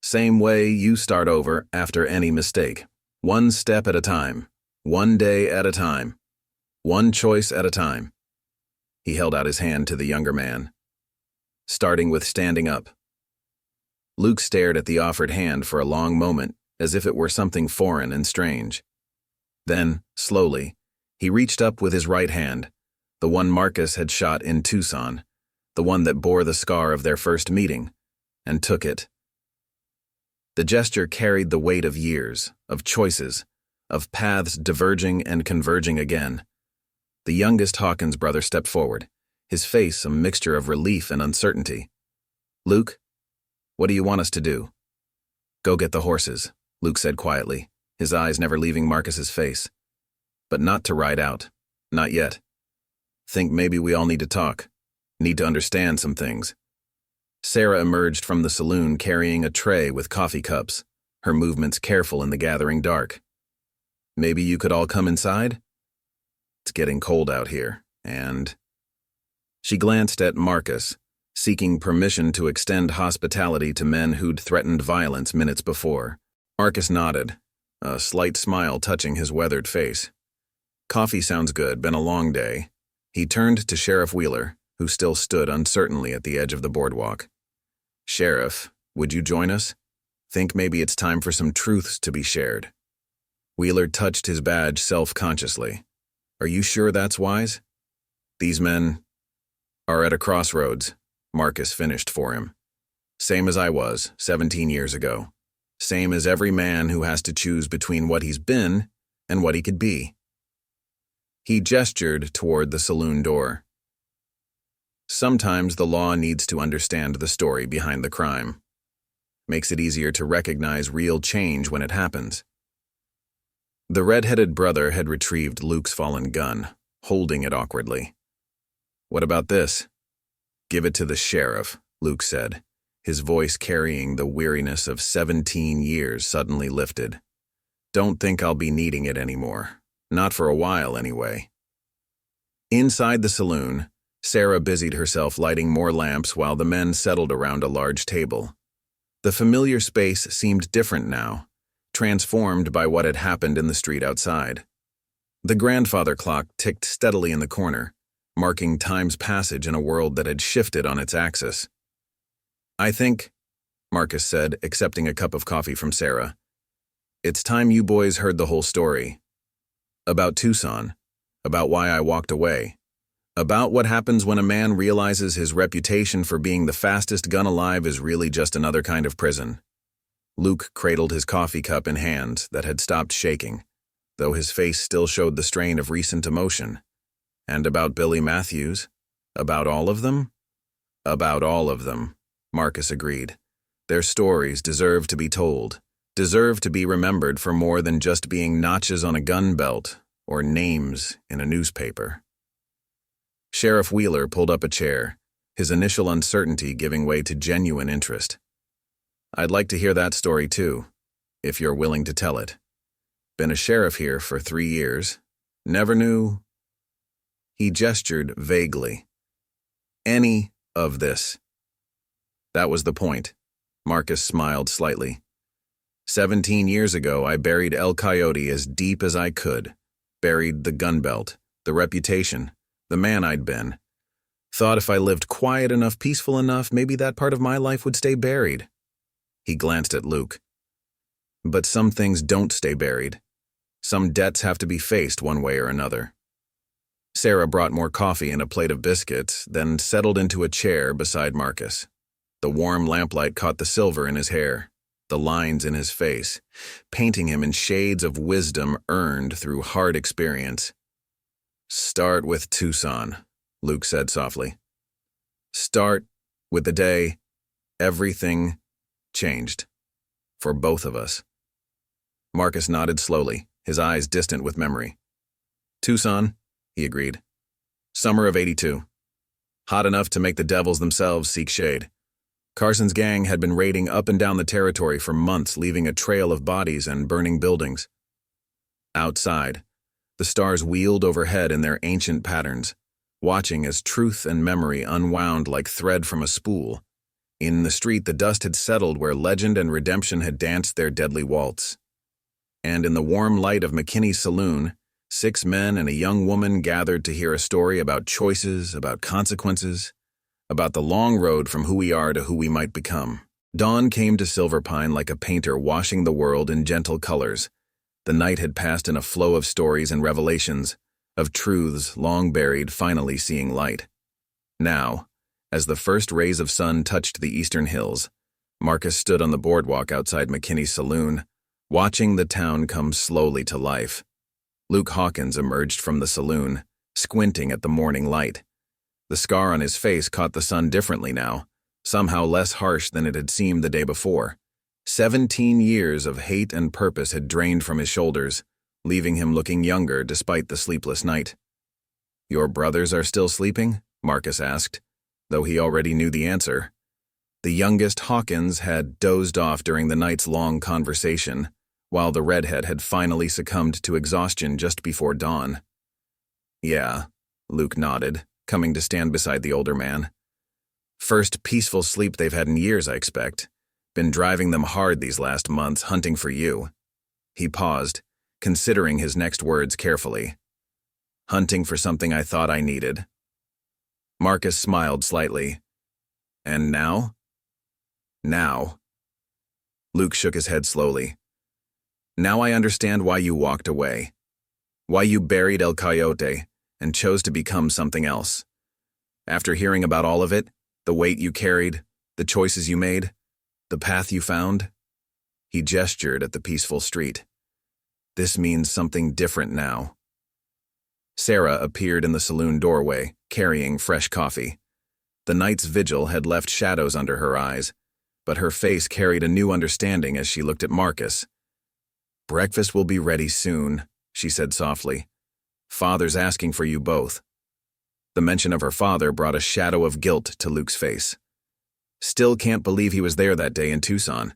Same way you start over after any mistake. One step at a time, one day at a time, one choice at a time. He held out his hand to the younger man, starting with standing up. Luke stared at the offered hand for a long moment, as if it were something foreign and strange. Then, slowly, he reached up with his right hand, the one Marcus had shot in Tucson, the one that bore the scar of their first meeting, and took it. The gesture carried the weight of years, of choices, of paths diverging and converging again. The youngest Hawkins brother stepped forward, his face a mixture of relief and uncertainty. Luke, what do you want us to do? Go get the horses, Luke said quietly, his eyes never leaving Marcus's face. But not to ride out, not yet. Think maybe we all need to talk. Need to understand some things. Sarah emerged from the saloon carrying a tray with coffee cups, her movements careful in the gathering dark. Maybe you could all come inside? It's getting cold out here, and... She glanced at Marcus, seeking permission to extend hospitality to men who'd threatened violence minutes before. Marcus nodded, a slight smile touching his weathered face. Coffee sounds good, been a long day. He turned to Sheriff Wheeler, who still stood uncertainly at the edge of the boardwalk. Sheriff, would you join us? Think maybe it's time for some truths to be shared. Wheeler touched his badge self-consciously. Are you sure that's wise? These men are at a crossroads, Marcus finished for him. Same as I was, 17 years ago. Same as every man who has to choose between what he's been and what he could be. He gestured toward the saloon door. Sometimes the law needs to understand the story behind the crime. Makes it easier to recognize real change when it happens. The red-headed brother had retrieved Luke's fallen gun, holding it awkwardly. What about this? Give it to the sheriff, Luke said, his voice carrying the weariness of 17 years suddenly lifted. Don't think I'll be needing it anymore. Not for a while, anyway. Inside the saloon, Sarah busied herself lighting more lamps while the men settled around a large table. The familiar space seemed different now, transformed by what had happened in the street outside. The grandfather clock ticked steadily in the corner, marking time's passage in a world that had shifted on its axis. I think, Marcus said, accepting a cup of coffee from Sarah, it's time you boys heard the whole story. About Tucson, about why I walked away, about what happens when a man realizes his reputation for being the fastest gun alive is really just another kind of prison. Luke cradled his coffee cup in hands that had stopped shaking, though his face still showed the strain of recent emotion. And about Billy Matthews? About all of them? About all of them, Marcus agreed. Their stories deserve to be told, deserve to be remembered for more than just being notches on a gun belt or names in a newspaper. Sheriff Wheeler pulled up a chair, his initial uncertainty giving way to genuine interest. I'd like to hear that story too, if you're willing to tell it. Been a sheriff here for 3 years. Never knew... He gestured vaguely. Any of this. That was the point. Marcus smiled slightly. 17 years ago, I buried El Coyote as deep as I could. Buried the gun belt, the reputation, the man I'd been. Thought if I lived quiet enough, peaceful enough, maybe that part of my life would stay buried. He glanced at Luke. But some things don't stay buried. Some debts have to be faced one way or another. Sarah brought more coffee and a plate of biscuits, then settled into a chair beside Marcus. The warm lamplight caught the silver in his hair, the lines in his face, painting him in shades of wisdom earned through hard experience. Start with Tucson, Luke said softly. Start with the day everything changed. For both of us. Marcus nodded slowly, his eyes distant with memory. Tucson, he agreed. Summer of '82. Hot enough to make the devils themselves seek shade. Carson's gang had been raiding up and down the territory for months, leaving a trail of bodies and burning buildings. Outside, the stars wheeled overhead in their ancient patterns, watching as truth and memory unwound like thread from a spool. In the street, the dust had settled where legend and redemption had danced their deadly waltz. And in the warm light of McKinney's saloon, 6 men and a young woman gathered to hear a story about choices, about consequences, about the long road from who we are to who we might become. Dawn came to Silverpine like a painter washing the world in gentle colors. The night had passed in a flow of stories and revelations, of truths long buried finally seeing light. Now, as the first rays of sun touched the eastern hills, Marcus stood on the boardwalk outside McKinney's saloon, watching the town come slowly to life. Luke Hawkins emerged from the saloon, squinting at the morning light. The scar on his face caught the sun differently now, somehow less harsh than it had seemed the day before. 17 years of hate and purpose had drained from his shoulders, leaving him looking younger despite the sleepless night. Your brothers are still sleeping? Marcus asked, though he already knew the answer. The youngest, Hawkins, had dozed off during the night's long conversation, while the redhead had finally succumbed to exhaustion just before dawn. Yeah, Luke nodded, coming to stand beside the older man. First peaceful sleep they've had in years, I expect. Been driving them hard these last months, hunting for you. He paused, considering his next words carefully. Hunting for something I thought I needed. Marcus smiled slightly. And now? Now. Luke shook his head slowly. Now I understand why you walked away. Why you buried El Coyote and chose to become something else. After hearing about all of it, the weight you carried, the choices you made, the path you found, he gestured at the peaceful street. This means something different now. Sarah appeared in the saloon doorway, carrying fresh coffee. The night's vigil had left shadows under her eyes, but her face carried a new understanding as she looked at Marcus. Breakfast will be ready soon, she said softly. Father's asking for you both. The mention of her father brought a shadow of guilt to Luke's face. Still can't believe he was there that day in Tucson,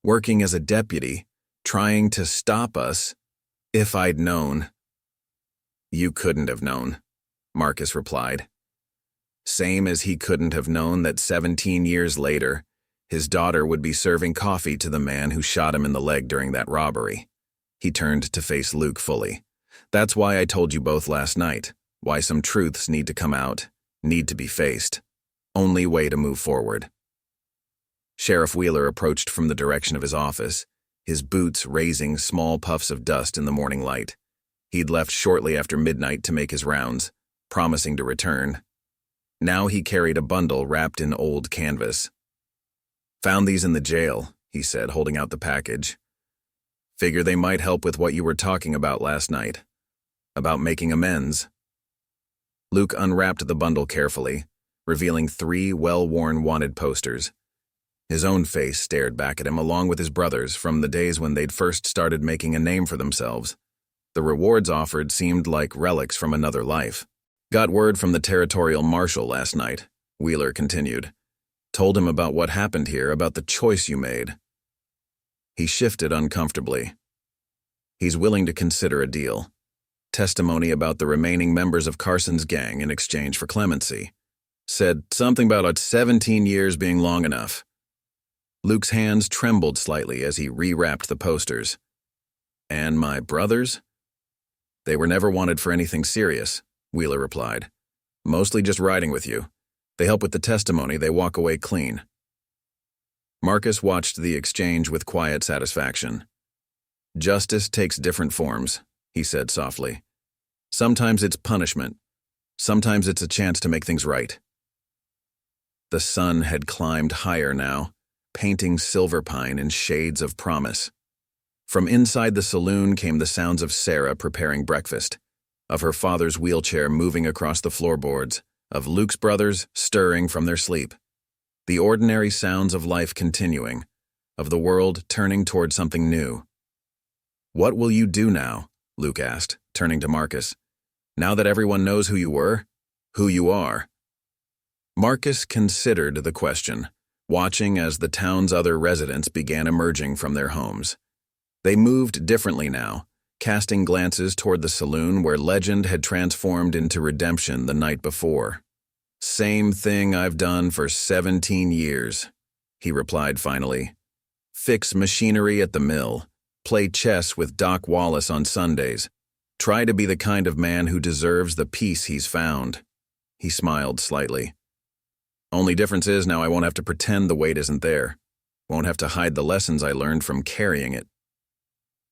working as a deputy, trying to stop us. If I'd known. You couldn't have known, Marcus replied. Same as he couldn't have known that 17 years later, his daughter would be serving coffee to the man who shot him in the leg during that robbery. He turned to face Luke fully. That's why I told you both last night, why some truths need to come out, need to be faced. Only way to move forward. Sheriff Wheeler approached from the direction of his office, his boots raising small puffs of dust in the morning light. He'd left shortly after midnight to make his rounds, promising to return. Now he carried a bundle wrapped in old canvas. Found these in the jail, he said, holding out the package. Figure they might help with what you were talking about last night. About making amends. Luke unwrapped the bundle carefully, revealing 3 well-worn wanted posters. His own face stared back at him along with his brothers from the days when they'd first started making a name for themselves. The rewards offered seemed like relics from another life. Got word from the territorial marshal last night, Wheeler continued. Told him about what happened here, about the choice you made. He shifted uncomfortably. He's willing to consider a deal. Testimony about the remaining members of Carson's gang in exchange for clemency. Said something about 17 years being long enough. Luke's hands trembled slightly as he rewrapped the posters. And my brothers? They were never wanted for anything serious, Wheeler replied. Mostly just riding with you. They help with the testimony, they walk away clean. Marcus watched the exchange with quiet satisfaction. Justice takes different forms, he said softly. Sometimes it's punishment. Sometimes it's a chance to make things right. The sun had climbed higher now, painting Silver Pine in shades of promise. From inside the saloon came the sounds of Sarah preparing breakfast, of her father's wheelchair moving across the floorboards, of Luke's brothers stirring from their sleep. The ordinary sounds of life continuing, of the world turning toward something new. What will you do now? Luke asked, turning to Marcus. Now that everyone knows who you were, who you are. Marcus considered the question, watching as the town's other residents began emerging from their homes. They moved differently now, casting glances toward the saloon where legend had transformed into redemption the night before. Same thing I've done for 17 years, he replied finally. Fix machinery at the mill, play chess with Doc Wallace on Sundays, try to be the kind of man who deserves the peace he's found. He smiled slightly. Only difference is now I won't have to pretend the weight isn't there. Won't have to hide the lessons I learned from carrying it.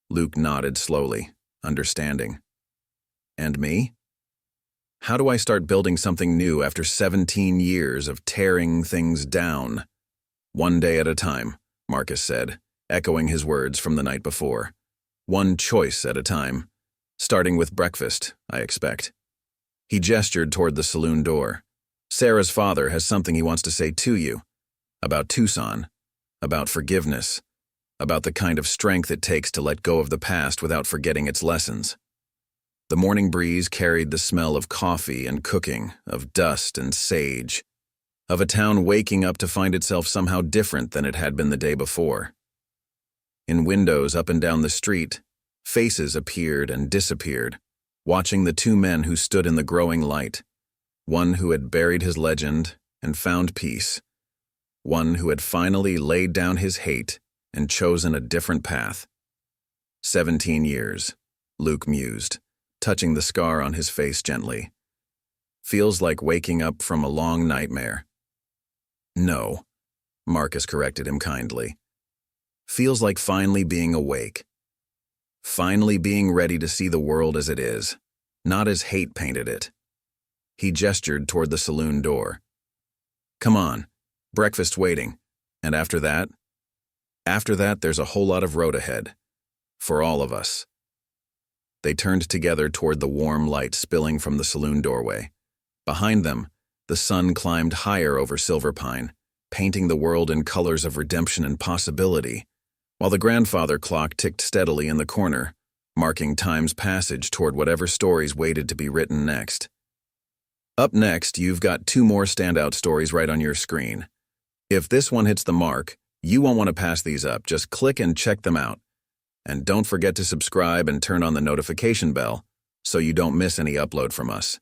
Luke nodded slowly, understanding. And me? How do I start building something new after 17 years of tearing things down? One day at a time, Marcus said, echoing his words from the night before. One choice at a time. Starting with breakfast, I expect. He gestured toward the saloon door. Sarah's father has something he wants to say to you. About Tucson. About forgiveness. About the kind of strength it takes to let go of the past without forgetting its lessons. The morning breeze carried the smell of coffee and cooking, of dust and sage, of a town waking up to find itself somehow different than it had been the day before. In windows up and down the street, faces appeared and disappeared, watching the two men who stood in the growing light, one who had buried his legend and found peace, one who had finally laid down his hate and chosen a different path. 17 years, Luke mused, touching the scar on his face gently. Feels like waking up from a long nightmare. No, Marcus corrected him kindly. Feels like finally being awake. Finally being ready to see the world as it is, not as hate painted it. He gestured toward the saloon door. Come on, breakfast's waiting. And after that? After that, there's a whole lot of road ahead. For all of us. They turned together toward the warm light spilling from the saloon doorway. Behind them, the sun climbed higher over Silver Pine, painting the world in colors of redemption and possibility, while the grandfather clock ticked steadily in the corner, marking time's passage toward whatever stories waited to be written next. Up next, you've got 2 more standout stories right on your screen. If this one hits the mark, you won't want to pass these up. Just click and check them out. And don't forget to subscribe and turn on the notification bell so you don't miss any upload from us.